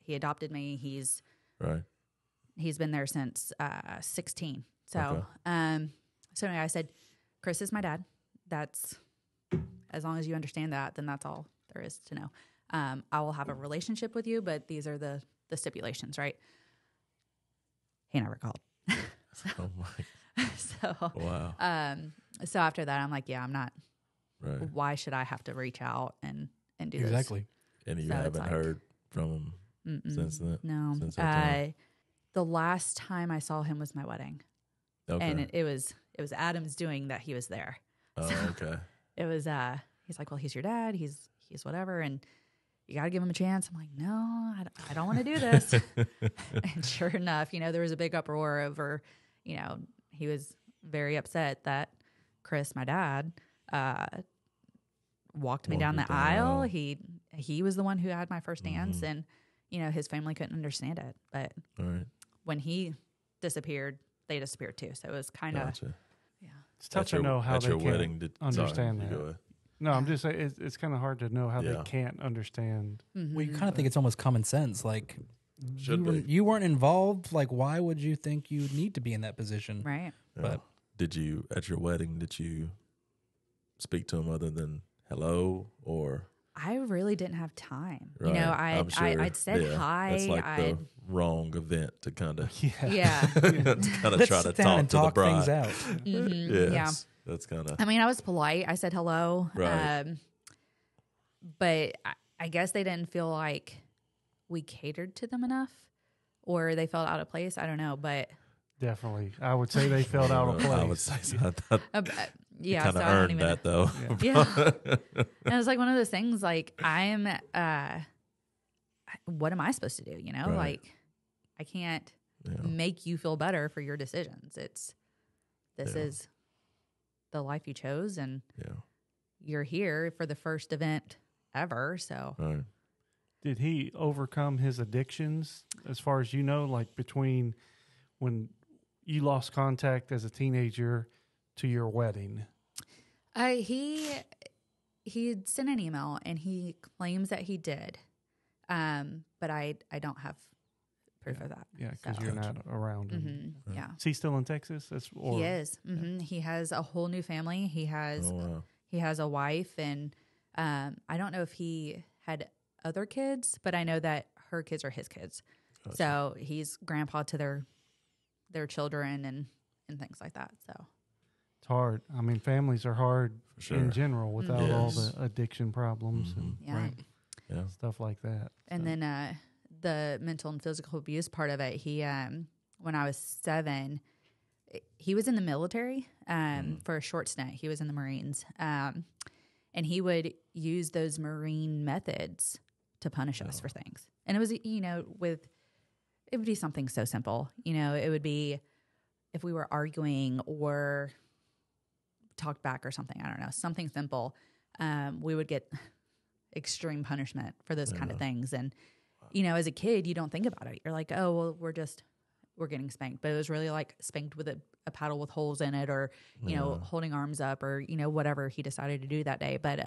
He adopted me. He's been there since 16. So, so anyway, I said, Chris is my dad. That's, as long as you understand that, then that's all there is to know. I will have a relationship with you, but these are the stipulations, right? He never called. Oh my. So, Wow. So after that, I'm like, yeah, I'm not. Right. Why should I have to reach out and do this? Exactly. And you So it's haven't like- heard from him since then? No. Since that time? The last time I saw him was my wedding, Okay. and it was Adam's doing that he was there. Oh, okay. It was he's like, well, he's your dad. He's whatever, and you got to give him a chance. I'm like, no, I don't want to do this. And sure enough, there was a big uproar over, he was very upset that Chris, my dad, walked me down the aisle. He was the one who had my first dance, and his family couldn't understand it. But All right. when he disappeared, they disappeared too. So it was kind of Gotcha. It's tough to know how at they your can't wedding, understand sorry, you that. go ahead. No, I'm just saying it's kind of hard to know how Yeah. they can't understand. Well, you kind of think it's almost common sense. Like, Should be. you weren't involved. Like, why would you think you need to be in that position? right. Yeah. But Did you, at your wedding, did you speak to him other than hello or? I really didn't have time. Right. I'm sure, I'd said yeah, hi. That's like the wrong event to kind of Yeah. let's try to sit down talk and to the talk bride. things out. Mhm. Yeah. That's kind of I mean, I was polite. I said hello. Right. But I guess they didn't feel like we catered to them enough, or they felt out of place. I don't know. But Definitely, I would say they felt out of place. I would say so. I thought yeah, kind so of I don't earned even that though. Yeah. And it's like one of those things, like, I'm, what am I supposed to do? Right. Like, I can't Yeah. make you feel better for your decisions. This Yeah. is the life you chose, and Yeah. you're here for the first event ever. So Right. Did he overcome his addictions, as far as you know, like between when you lost contact as a teenager to your wedding? he had sent an email, and he claims that he did, but I don't have proof of that. Yeah, because So- you're not around him. Yeah. Is he still in Texas? He is. He has a whole new family. He has Oh wow. he has a wife, and I don't know if he had other kids, but I know that her kids are his kids. Gotcha. So he's grandpa to their children and things like that. So It's hard. I mean, families are hard For sure. in general without all Yes. the addiction problems yeah. Right. Yeah. and stuff like that. And then the mental and physical abuse part of it, he when I was 7, he was in the military for a short stint. He was in the Marines. And he would use those Marine methods to punish us for things. And it was, it would be something so simple. It would be if we were arguing or talked back or something, I don't know, something simple. We would get extreme punishment for those kind of things. And, as a kid, you don't think about it. You're like, oh, well, we're getting spanked. But it was really like spanked with a paddle with holes in it, or, holding arms up, or, whatever he decided to do that day. But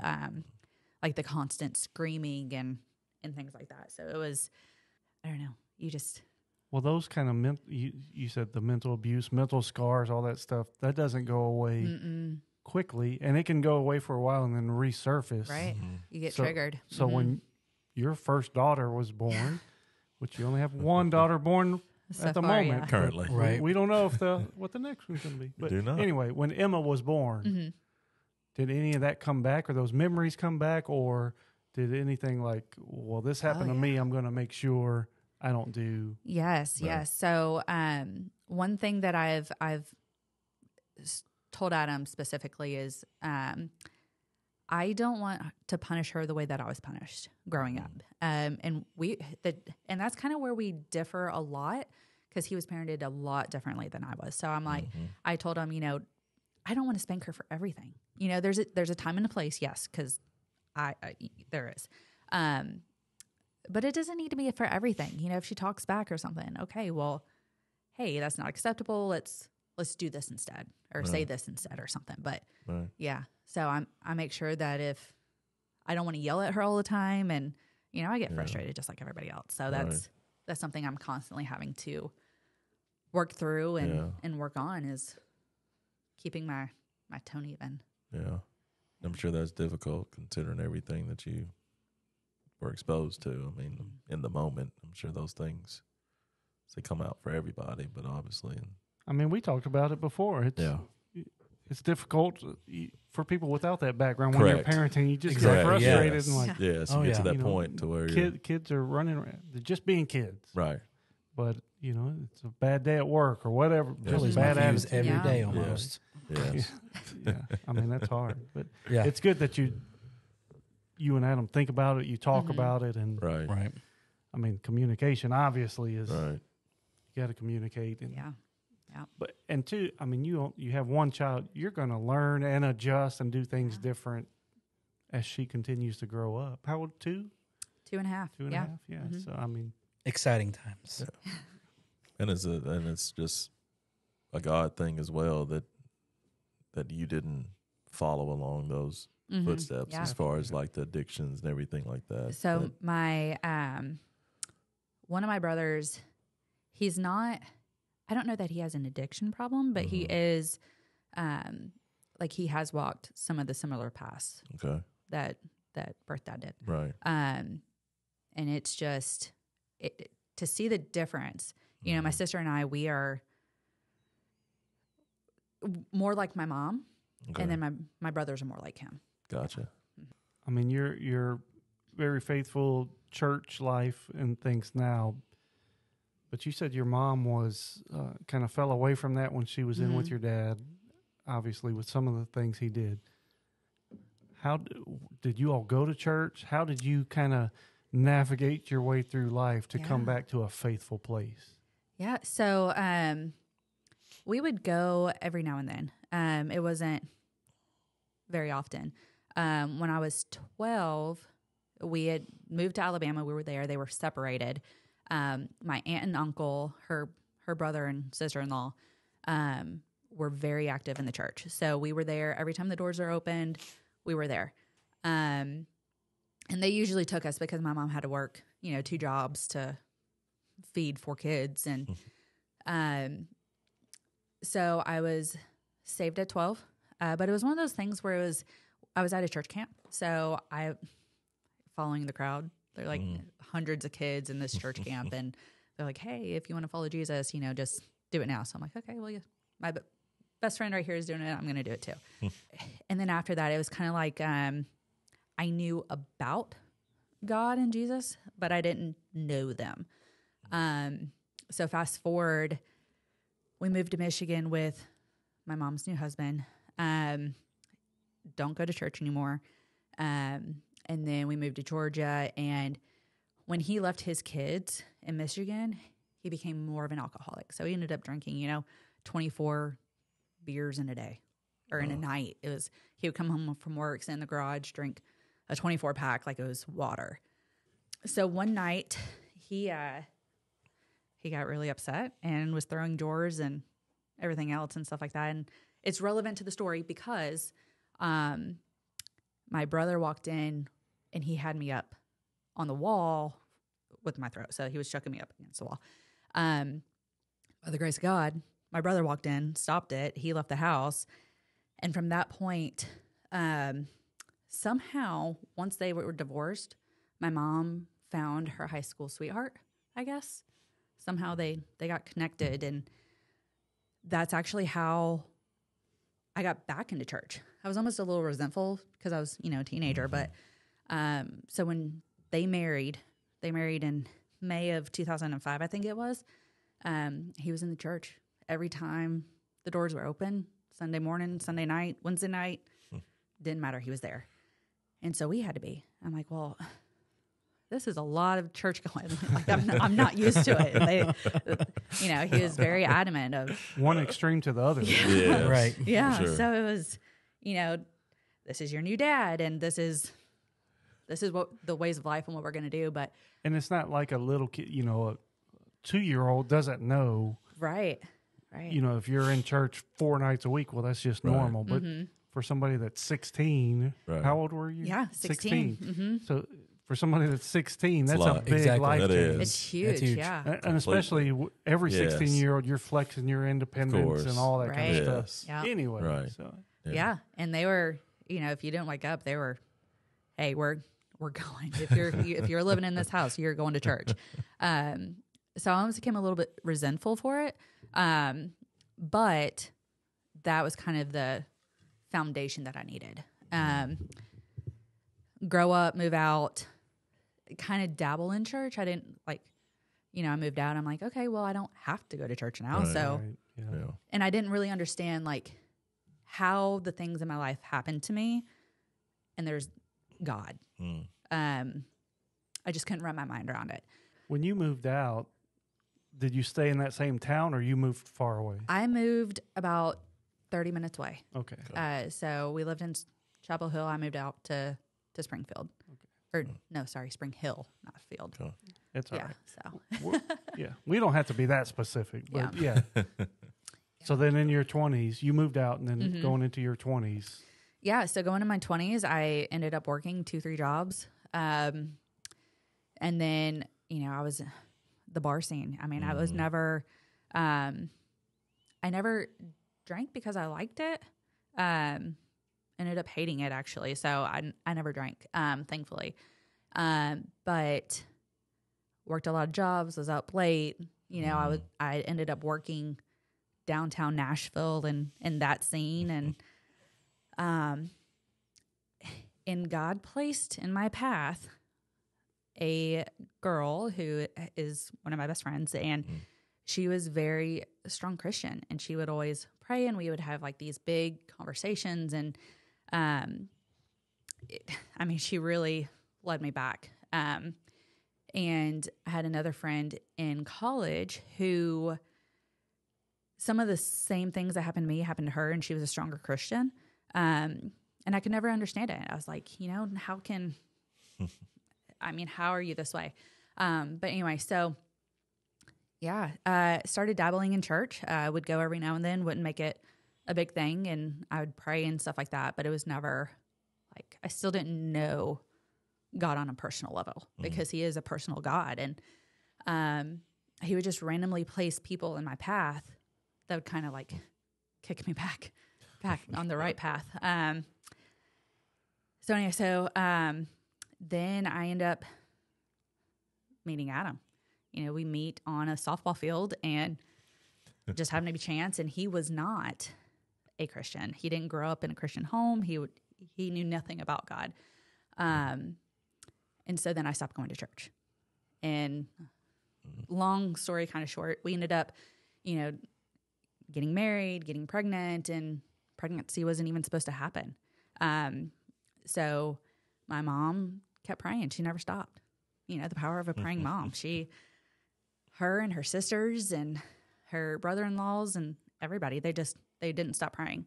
like the constant screaming and things like that. So it was, I don't know, Well, those kind of you said the mental abuse, mental scars, all that stuff, that doesn't go away quickly, and it can go away for a while and then resurface. right? You get So- triggered. So when your first daughter was born, which you only have one daughter born So at the far, moment, yeah. Currently. but Right. We don't know if what the next one's going to be. But Do not. anyway, when Emma was born, did any of that come back, or those memories come back, or did anything like, well, this happened to me, I'm going to make sure I don't do? Yes, Right. yes. So one thing that I've told Adam specifically is I don't want to punish her the way that I was punished growing up. And that's kind of where we differ a lot, because he was parented a lot differently than I was. So I'm like, I told him, I don't want to spank her for everything. There's a time and a place, yes, because there is. But it doesn't need to be for everything. You know, if she talks back or something, okay, well, hey, that's not acceptable. Let's do this instead, or say this instead, or something. But yeah, so I make sure that if I don't want to yell at her all the time, and you know, I get frustrated just like everybody else. So that's something I'm constantly having to work through and work on, is keeping my tone even. Yeah, I'm sure that's difficult considering everything that you were exposed to. I mean, in the moment, I'm sure those things, they come out for everybody, but obviously. I mean, we talked about it before. It's difficult for people without that background when you're parenting. You just get frustrated and like, so you get to that point to where kids are running around. They're just being kids. Right. But, you know, it's a bad day at work or whatever. Just bad attitude every day almost. Yes. I mean, that's hard. But it's good that you and Adam think about it, you talk about it, and right. I mean, communication obviously is you got to communicate. And, But and two, I mean, you have one child, you're going to learn and adjust and do things different as she continues to grow up. How old? 2? 2.5. 2.5. Yeah. So I mean, exciting times. Yeah. And it's just a God thing as well that you didn't follow along those footsteps as far as like the addictions and everything like that. So my one of my brothers, he's not, I don't know that he has an addiction problem, but he is like he has walked some of the similar paths that birth dad did. Right. And it's just to see the difference. You know, my sister and I, we are more like my mom, and then my brothers are more like him. Gotcha. I mean, you're very faithful church life and things now, but you said your mom was kind of fell away from that when she was in with your dad, obviously with some of the things he did. How did you all go to church? How did you kind of navigate your way through life to come back to a faithful place? Yeah, so we would go every now and then. It wasn't very often. When I was 12, we had moved to Alabama. We were there. They were separated. My aunt and uncle, her brother and sister-in-law, were very active in the church. So we were there every time the doors are opened. We were there. And they usually took us because my mom had to work, 2 jobs to feed 4 kids. And so I was saved at 12. But it was one of those things where I was at a church camp. So following the crowd, they're like hundreds of kids in this church camp. And they're like, hey, if you want to follow Jesus, just do it now. So I'm like, okay, well, my best friend right here is doing it. I'm going to do it too. And then after that, it was kind of like I knew about God and Jesus, but I didn't know them. So fast forward, we moved to Michigan with my mom's new husband. Don't go to church anymore. And then we moved to Georgia. And when he left his kids in Michigan, he became more of an alcoholic. So he ended up drinking, 24 beers in a day or in a night. He would come home from work, sit in the garage, drink a 24 pack like it was water. So one night he got really upset and was throwing drawers and everything else and stuff like that. And it's relevant to the story because my brother walked in and he had me up on the wall with my throat. So he was chucking me up against the wall. By the grace of God, my brother walked in, stopped it. He left the house. And from that point, somehow, once they were divorced, my mom found her high school sweetheart, I guess. Somehow they got connected. And that's actually how I got back into church. I was almost a little resentful because I was, a teenager. But so when they married in May of 2005, I think it was. He was in the church every time the doors were open, Sunday morning, Sunday night, Wednesday night. Didn't matter. He was there. And so we had to be. I'm like, well, this is a lot of church going. Like I'm not used to it. He was very adamant of one extreme to the other. Yeah. Right. Yeah. Sure. So it was, this is your new dad and this is this is what the ways of life and what we're going to do. But And it's not like a little kid, a 2-year-old doesn't know, right. if you're in church 4 nights a week, well, that's just Right. normal. But for somebody that's 16, Right. how old were you? Yeah, 16. So for somebody that's 16, that's a lot. big Exactly. life That change. is. It's huge. That's huge. Yeah. And especially every Yes. 16-year-old, you're flexing your independence course. and all that kind Right. of Yes. stuff. Yeah. Anyway, Right. so Yeah. And they were, if you didn't wake up, they were, hey, we're going. If you're living in this house, you're going to church. So I almost became a little bit resentful for it. But that was kind of the foundation that I needed. Grow up, move out, kind of dabble in church. I didn't I moved out. I'm like, okay, well, I don't have to go to church now. Right. So, right, yeah. Yeah. and I didn't really understand how the things in my life happened to me. And there's God. Mm. I just couldn't wrap my mind around it. When you moved out, did you stay in that same town or you moved far away? I moved about 30 minutes away. Okay. So we lived in Chapel Hill. I moved out to Springfield. Or no, sorry, Spring Hill, not Field. Okay. It's all Yeah. right. So Yeah. We don't have to be that specific, but yeah. So then in your 20s, you moved out and then going into your 20s. yeah. So going in my 20s, I ended up working 2-3 jobs. And then, I was the bar scene. I mean, I was never, I never drank because I liked it. Ended up hating it actually. So I never drank, thankfully. But worked a lot of jobs, was up late. I ended up working downtown Nashville and in that scene. And God placed in my path a girl who is one of my best friends, and she was very strong Christian, and she would always pray, and we would have these big conversations. And she really led me back. And I had another friend in college who some of the same things that happened to me happened to her, and she was a stronger Christian. And I could never understand it. I was like, how can, how are you this way? But anyway, so yeah, started dabbling in church. I would go every now and then, wouldn't make it a big thing, and I would pray and stuff like that. But it was never I still didn't know God on a personal level because He is a personal God, and He would just randomly place people in my path that would kind of kick me back on the right path. So anyway, then I end up meeting Adam. We meet on a softball field, and just happened to be chance. And he was not a Christian. He didn't grow up in a Christian home. He knew nothing about God. And so then I stopped going to church. And long story kind of short, we ended up, getting married, getting pregnant, and pregnancy wasn't even supposed to happen. So my mom kept praying. She never stopped. The power of a praying mom. Her and her sisters and her brother-in-laws and everybody, they didn't stop praying.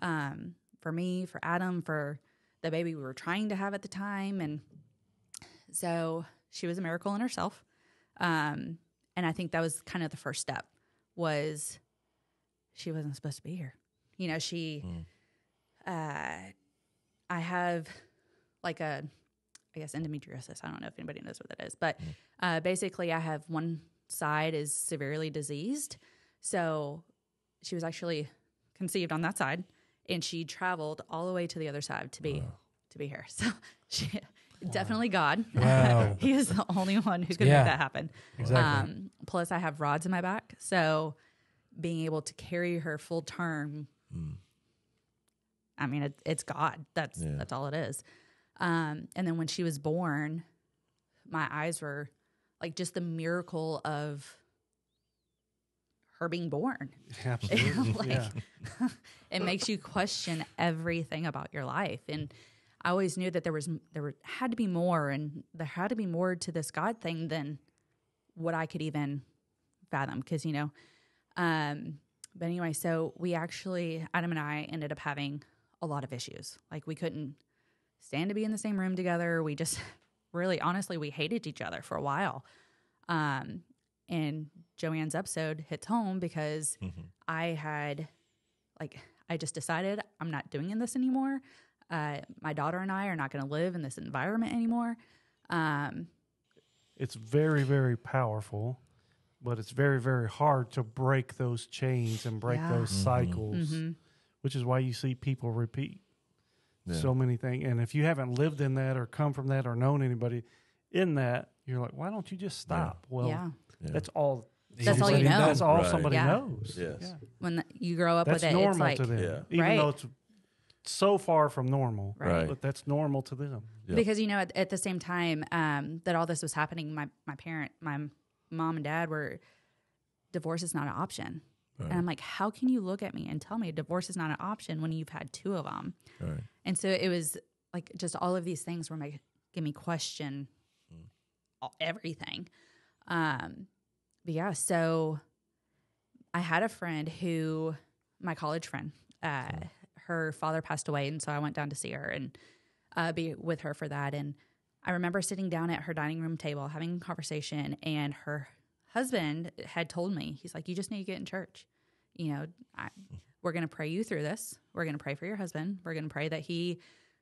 For me, for Adam, for the baby we were trying to have at the time. And so she was a miracle in herself. And I think that was kind of the first step, was she wasn't supposed to be here. I have endometriosis. I don't know if anybody knows what that is, but basically I have one side is severely diseased. So she was actually conceived on that side, and she traveled all the way to the other side to be here. So she definitely God. Wow. He is the only one who could Yeah. make that happen. Exactly. Plus I have rods in my back. So being able to carry her full term, it's God. That's all it is. And then when she was born, my eyes were just the miracle of her being born. Absolutely. Yeah. It makes you question everything about your life. And I always knew that there had to be more, and there had to be more to this God thing than what I could even fathom. Because, but anyway, so we actually, Adam and I ended up having a lot of issues. We couldn't stand to be in the same room together. We just really, honestly, we hated each other for a while. And Joanne's episode hits home because I just decided I'm not doing this anymore. My daughter and I are not going to live in this environment anymore. It's very, very powerful, but it's very, very hard to break those chains and break those cycles, which is why you see people repeat so many things. And if you haven't lived in that or come from that or known anybody in that, you're like, why don't you just stop? Well, that's all. That's all you know. That's all somebody knows. Yes. Yeah. When you grow up That's with it, normal it's like, to them. Yeah. Even Right. though it's so far from normal. Right. But that's normal to them. Yep. because, at the same time that all this was happening, my mom and dad were, divorce is not an option. Right. And I'm like, how can you look at me and tell me divorce is not an option when you've had 2 of them? Right. And so it was like just all of these things were making me question everything. But yeah, so I had a friend my college friend, her father passed away. And so I went down to see her and be with her for that. And I remember sitting down at her dining room table having a conversation, and her husband had told me, he's like, you just need to get in church. We're going to pray you through this. We're going to pray for your husband. We're going to pray that he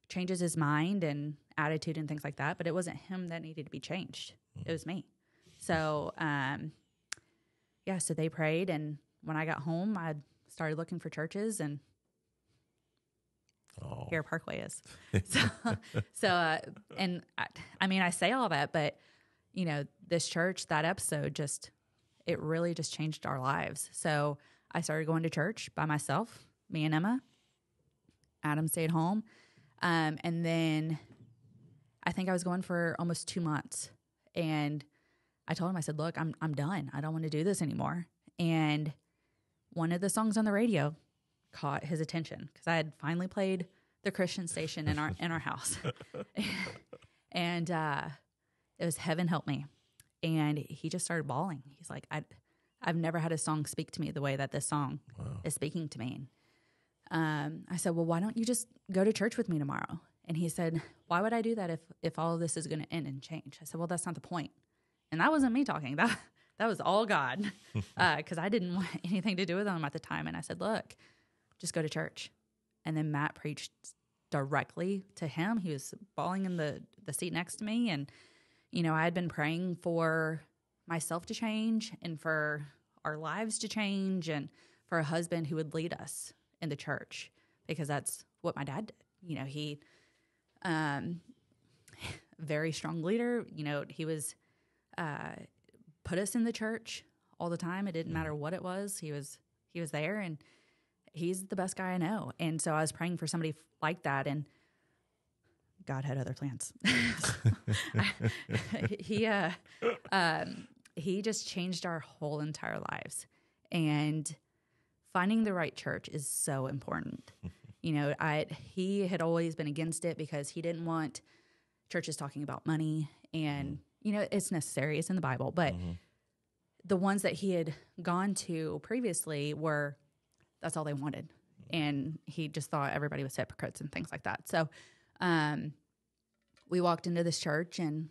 changes his mind and attitude and things like that. But it wasn't him that needed to be changed. It was me. So, so they prayed. And when I got home, I started looking for churches, and here Parkway is. And I say all that, but this church, that episode it really just changed our lives. So I started going to church by myself, me and Emma. Adam stayed home. And then I think I was going for almost 2 months, and I told him, I said, look, I'm done. I don't want to do this anymore. And one of the songs on the radio caught his attention because I had finally played the Christian station in our house. And it was Heaven Help Me. And he just started bawling. He's like, I've never had a song speak to me the way that this song is speaking to me. I said, well, why don't you just go to church with me tomorrow? And he said, why would I do that if all of this is going to end and change? I said, well, that's not the point. And that wasn't me talking. That was all God, because I didn't want anything to do with him at the time. And I said, look, just go to church. And then Matt preached directly to him. He was bawling in the seat next to me. And, I had been praying for myself to change and for our lives to change and for a husband who would lead us in the church, because that's what my dad did. He, very strong leader. He was, put us in the church all the time. It didn't matter what it was. He was there, and he's the best guy I know. And so I was praying for somebody like that, and God had other plans. He just changed our whole entire lives. And finding the right church is so important. He had always been against it because he didn't want churches talking about money. And, it's necessary. It's in the Bible. But the ones that he had gone to previously that's all they wanted. And he just thought everybody was hypocrites and things like that. So we walked into this church, and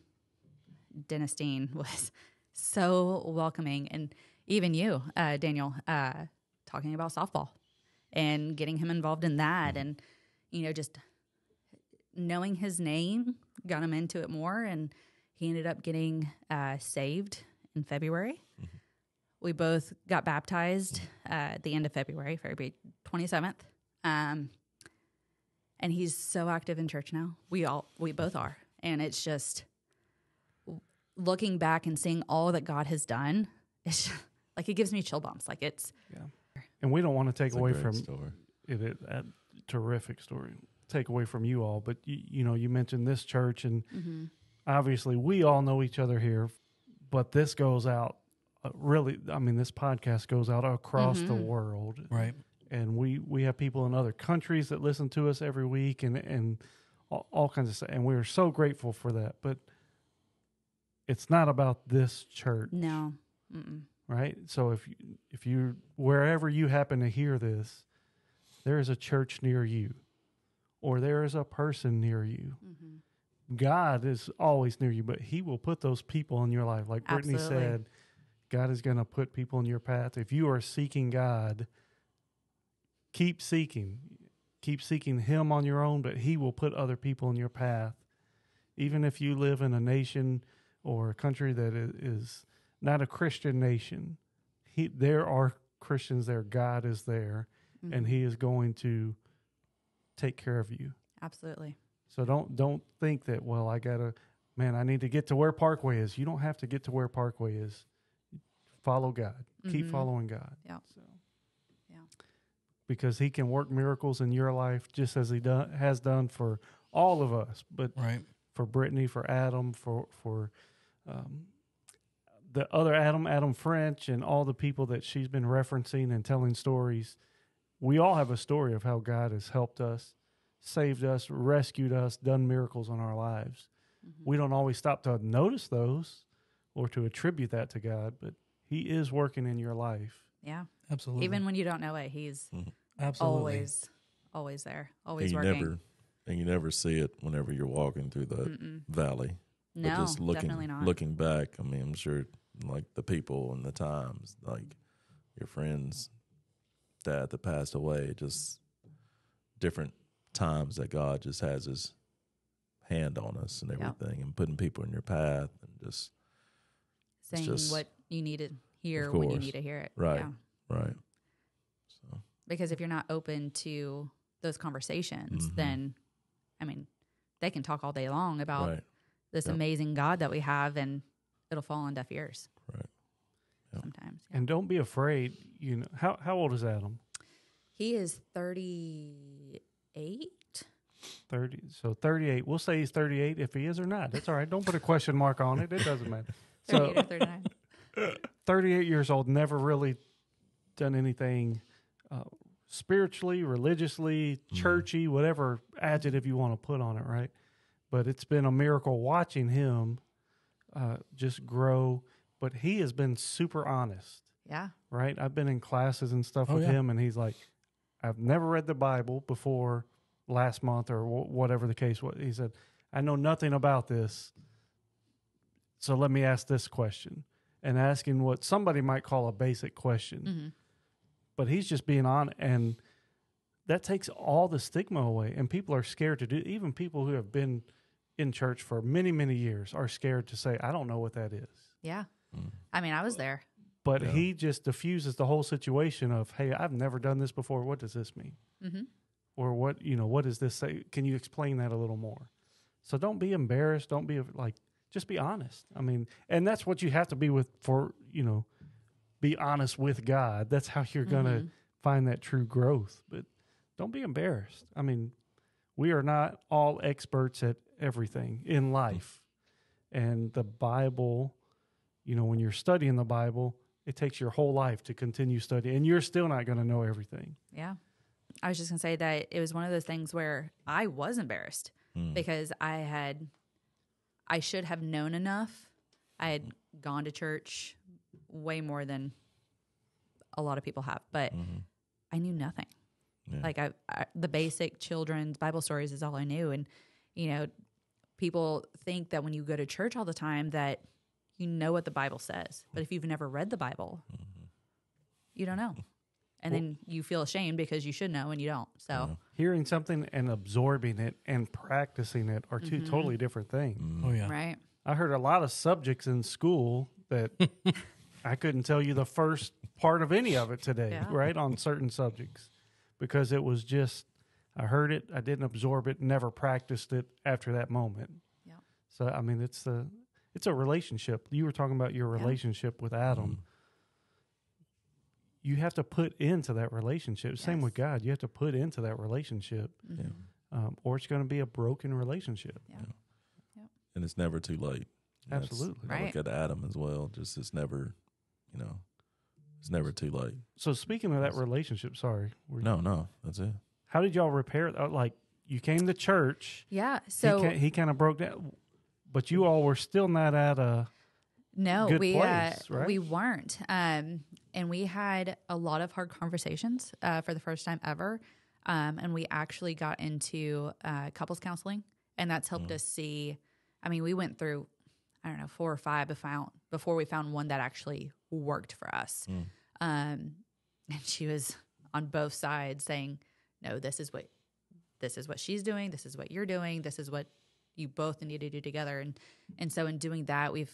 Dennis Dean was so welcoming. And even you, Daniel, talking about softball and getting him involved in that. And, just knowing his name got him into it more. And he ended up getting saved in February. We both got baptized at the end of February 27th. And he's so active in church now. We both are. And it's just looking back and seeing all that God has done. It's just, like, it gives me chill bumps. Like, it's. Yeah. And we don't want to take away from story. A terrific story. Take away from you all, but you mentioned this church, and obviously we all know each other here, but this goes out this podcast goes out across the world, right? And we have people in other countries that listen to us every week, and all kinds of stuff, and we're so grateful for that. But it's not about this church, No. right? So if you wherever you happen to hear this, there is a church near you. or there is a person near you. God is always near you, but he will put those people in your life. Like Brittany Absolutely. said, God is going to put people in your path. If you are seeking God, keep seeking him on your own, but he will put other people in your path. Even if you live in a nation or a country that is not a Christian nation, there are Christians there. God is there, and he is going to take care of you. Absolutely. So don't think that, well, I need to get to where Parkway is. You don't have to get to where Parkway is. Follow God. Keep following God. Yeah. So, Yeah. because he can work miracles in your life just as he has done for all of us. But for Brittany, for Adam, for the other Adam French, and all the people that she's been referencing and telling stories, we all have a story of how God has helped us, saved us, rescued us, done miracles in our lives. We don't always stop to notice those or to attribute that to God, but he is working in your life. Yeah. Absolutely. Even when you don't know it, he's Absolutely. always there, always and working. You never see it whenever you're walking through the valley. No, But just definitely not. looking back, I mean, I'm sure like the people and the times, like your friend's dad that passed away, just different times that God just has his hand on us and everything, and putting people in your path, and just saying what you need to hear when you need to hear it. Right. Yeah. Right. So Because if you're not open to those conversations, then, I mean, they can talk all day long about this amazing God that we have, and it'll fall on deaf ears. Right. Yep. Sometimes. Yeah. And don't be afraid. You know, how old is Adam? He is 38. 30. So 38. We'll say he's 38 if he is or not. That's all right. Don't put a question mark on it. It doesn't matter. 38 So or 39. 38 years old, never really done anything spiritually, religiously, churchy, whatever adjective you want to put on it, right? But it's been a miracle watching him just grow. But he has been super honest, Yeah. right? I've been in classes and stuff with him, and he's like, I've never read the Bible before last month or whatever the case was. He said, I know nothing about this, so let me ask this question. And asking what somebody might call a basic question. But he's just being on, and that takes all the stigma away. And people are scared to do, even people who have been in church for many, many years are scared to say, I don't know what that is. Yeah. I mean, I was there. But he just diffuses the whole situation of, hey, I've never done this before. What does this mean? Or what does this say? Can you explain that a little more? So don't be embarrassed. Don't be just be honest. I mean, and that's what you have to be be honest with God. That's how you're going to find that true growth. But don't be embarrassed. I mean, we are not all experts at everything in life. And the Bible, when you're studying the Bible, it takes your whole life to continue studying, and you're still not going to know everything. Yeah. I was just going to say that it was one of those things where I was embarrassed because I should have known enough. I had gone to church way more than a lot of people have, but I knew nothing. Yeah. Like the basic children's Bible stories is all I knew. And, people think that when you go to church all the time that you know what the Bible says. But if you've never read the Bible, you don't know. And then you feel ashamed because you should know and you don't. So hearing something and absorbing it and practicing it are two totally different things. Oh, yeah. Right. I heard a lot of subjects in school that I couldn't tell you the first part of any of it today, right, on certain subjects, because it was just, I heard it, I didn't absorb it, never practiced it after that moment. Yeah. So, I mean, it's a relationship. You were talking about your relationship with Adam. You have to put into that relationship. Same with God. You have to put into that relationship, or it's going to be a broken relationship. Yeah. And it's never too late. Absolutely. I look at Adam as well. Just it's never too late. So speaking of that relationship, sorry. No, that's it. How did y'all repair it? Like, you came to church. Yeah. So he kind of broke down, but you all were still not at a good place, right? We weren't. And we had a lot of hard conversations for the first time ever. And we actually got into couples counseling, and that's helped us see. I mean, we went through, I don't know, 4 or 5 before we found one that actually worked for us. And she was on both sides saying, no, this is what she's doing. This is what you're doing. This is what you both need to do together. And so in doing that, we've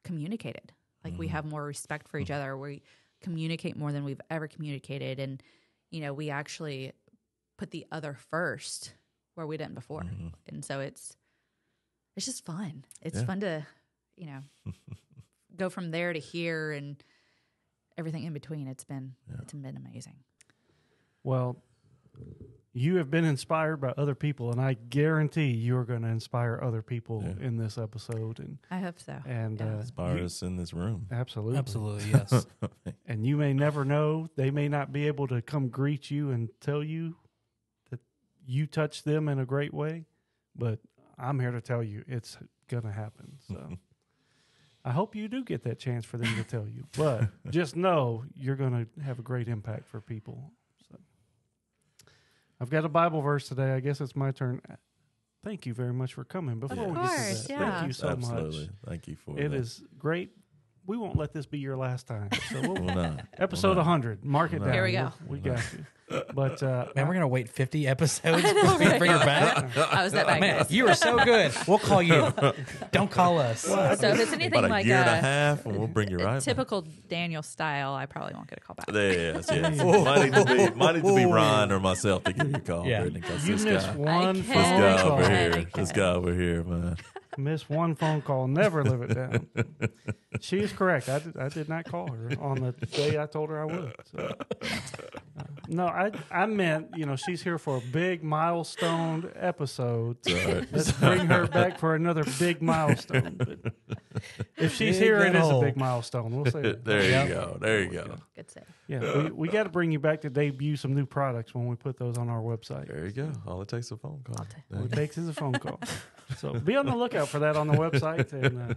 communicated. Like we have more respect for each other. We communicate more than we've ever communicated. And, we actually put the other first where we didn't before. And so it's just fun. It's fun to, go from there to here and everything in between. It's been amazing. Well, you have been inspired by other people, and I guarantee you're going to inspire other people in this episode. And I hope so. And inspire us in this room. Absolutely, yes. And you may never know; they may not be able to come greet you and tell you that you touched them in a great way. But I'm here to tell you it's going to happen. So I hope you do get that chance for them to tell you. But just know you're going to have a great impact for people. I've got a Bible verse today. I guess it's my turn. Thank you very much for coming. Before we get to that, thank you so much. Thank you for it. It is great. We won't let this be your last time. So episode 100. Mark it down. Here we go. We got you. But man, we're gonna wait 50 episodes to bring her back. I was that bad. Man, you are so good. We'll call you. Don't call us. So if it's anything about like a year and a half, and we'll bring you right. Typical Daniel style, I probably won't get a call back. Yes. Might need to be Ron or myself to give you a call. Yeah. You missed one phone This guy call. over here. This guy over here, man. Miss one phone call. Never live it down. She is correct. I did not call her on the day I told her I would. So. No, I meant, she's here for a big milestone episode. Let's bring her back for another big milestone. But if she's here, it is a big milestone. We'll say that. There you go. There you go. Good save. Yeah, we got to bring you back to debut some new products when we put those on our website. There you go. All it takes is a phone call. All it takes is a phone call. So be on the lookout for that on the website. And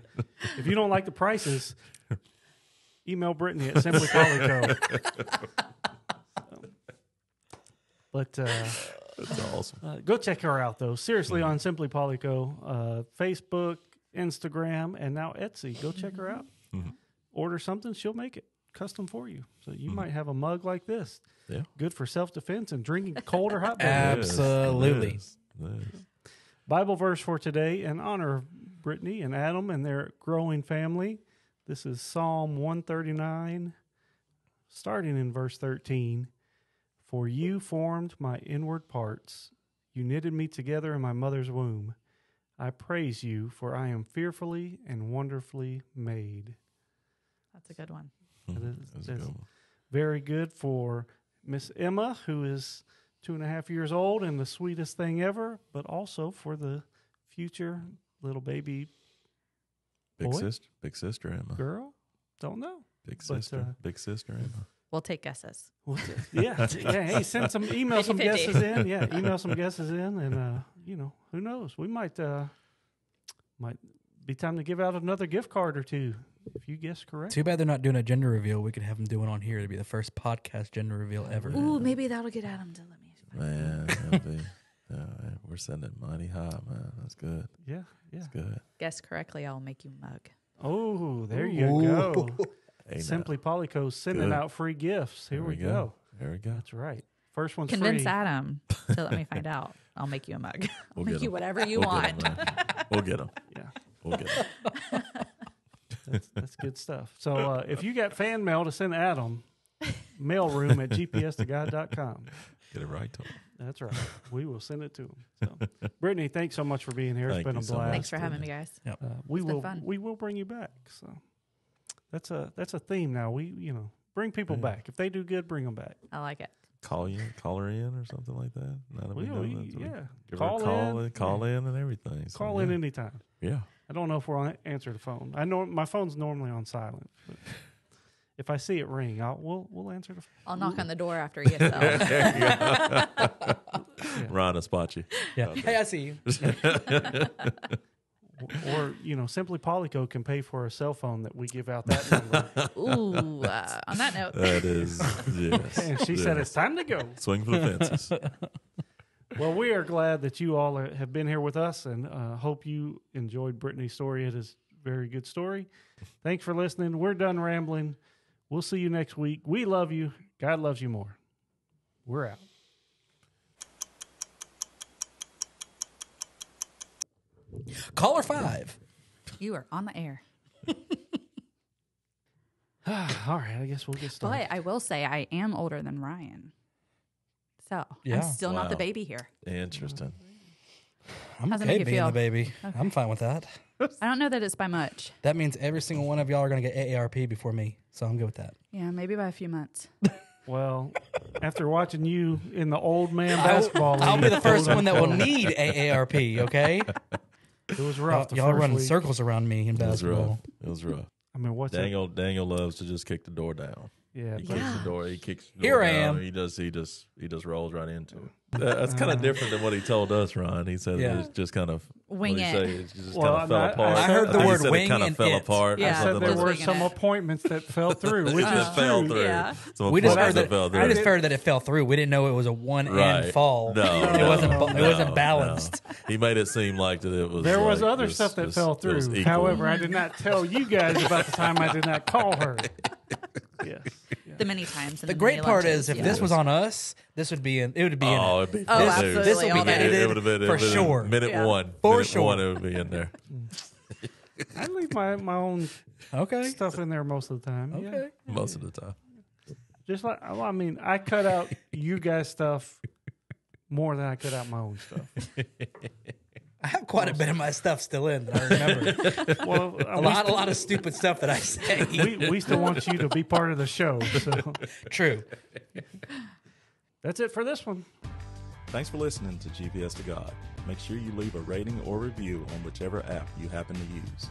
if you don't like the prices, email Brittany at Simply Polyco. But that's awesome. Go check her out, though. Seriously, on Simply Polyco, Facebook, Instagram, and now Etsy. Go check her out. Order something, she'll make it custom for you. So you might have a mug like this. Yeah. Good for self-defense and drinking cold or hot beverages. Absolutely. Bible verse for today in honor of Brittany and Adam and their growing family. This is Psalm 139, starting in verse 13. For you formed my inward parts. You knitted me together in my mother's womb. I praise you, for I am fearfully and wonderfully made. That's a good one. That's very good for Miss Emma, who is 2.5 years old and the sweetest thing ever, but also for the future little baby Big sister Emma. girl. Don't know. Big sister Emma. We'll take guesses. Yeah. Hey, email some 50-50. guesses in. Yeah, email some guesses in, and who knows? We might be time to give out another gift card or two if you guess correct. Too bad they're not doing a gender reveal. We could have them do it on here. It'd be the first podcast gender reveal ever. Ooh, maybe that'll get Adam to let me. Man, that'd be, we're sending it mighty high, man. That's good. Yeah. That's good. Guess correctly, I'll make you a mug. Oh, there you go. Hey, Simply Polyco sending out free gifts. Here we go. There we go. That's right. First one's Convince free. Adam to let me find out. I'll make you a mug. I'll We'll make you get 'em. whatever you We'll want. get 'em, man. We'll get them. Yeah. We'll get them. That's good stuff. So if you got fan mail to send Adam, mailroom at gpstoguide.com. Get it right to them. That's right. We will send it to him. So, Brittany, thanks so much for being here. It's Thank been a you so blast. much. Thanks for having me, guys. We It's been will fun. we will bring you back. So that's a theme now. We bring people back. If they do good, bring them back. I like it. Call her in or something like that. Now that we know that, Yeah. give her a call in. in and everything. So, Call in anytime. Yeah. I don't know if we'll answer the phone. I know my phone's normally on silent. But if I see it ring, we'll answer the phone. I'll knock on the door after he gets out. There you go. Ron will spot you. Yeah. Hey, I see you. Or, Simply Polyco can pay for a cell phone that we give out that number. Ooh, on that note. That is, yes. And she said it's time to go. Swing for the fences. Well, we are glad that you all have been here with us, and hope you enjoyed Brittany's story. It is a very good story. Thanks for listening. We're done rambling. We'll see you next week. We love you. God loves you more. We're out. Caller 5. You are on the air. All right, I guess we'll get started. But I will say I am older than Ryan. So Yeah. I'm still not the Wow. baby here. Interesting. I'm How's it okay make you being feel? the baby. Okay. I'm fine with that. I don't know that it's by much. That means every single one of y'all are going to get AARP before me. So I'm good with that. Yeah, maybe by a few months. Well, after watching you in the old man basketball league, I'll be the first one that will need AARP, okay? It was rough. the Y'all first running week. circles around me in It was rough. basketball. It was rough. I mean, what's that? Daniel loves to just kick the door down. Yeah, He but kicks the door. He kicks the Here door I down. am. He just rolls right into it. That's kind of different than what he told us, Ron. He said Yeah. it was just kind of Wing what'd he it. say? It just Well, kind of fell I- apart. I heard the think he word said wing it kind of and fell it. apart. Yeah. or I said something there like were that. winging some it. appointments that fell through, which It is just fell true. through. Yeah. Some We just appointments heard fell that. through. I just heard that it fell through. We didn't know it was a one Right. end fall. No, it wasn't. It no, wasn't balanced. no. He made it seem like that it was. There was like, other just- stuff that just- fell it was through. equal. However, I did not tell you guys about the time I did not call her. Yes. The many times. And The great many part lunches, is, if yeah. this was on us, this would be in. It would be in. Oh, it. it'd be Oh, dude, absolutely. This will be all day. edited It would have been for sure. Minute Yeah. one. For minute sure. one, it would be in there. I leave my own Okay. stuff in there most of the time. Yeah. Okay. Most of the time. Just like, well, I mean, I cut out you guys' stuff more than I cut out my own stuff. I have quite a bit of my stuff still in that I remember. Well, a lot of stupid stuff that I say. we still want you to be part of the show. So True. that's it for this one. Thanks for listening to GPS to God. Make sure you leave a rating or review on whichever app you happen to use.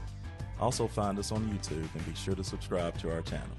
Also find us on YouTube and be sure to subscribe to our channel.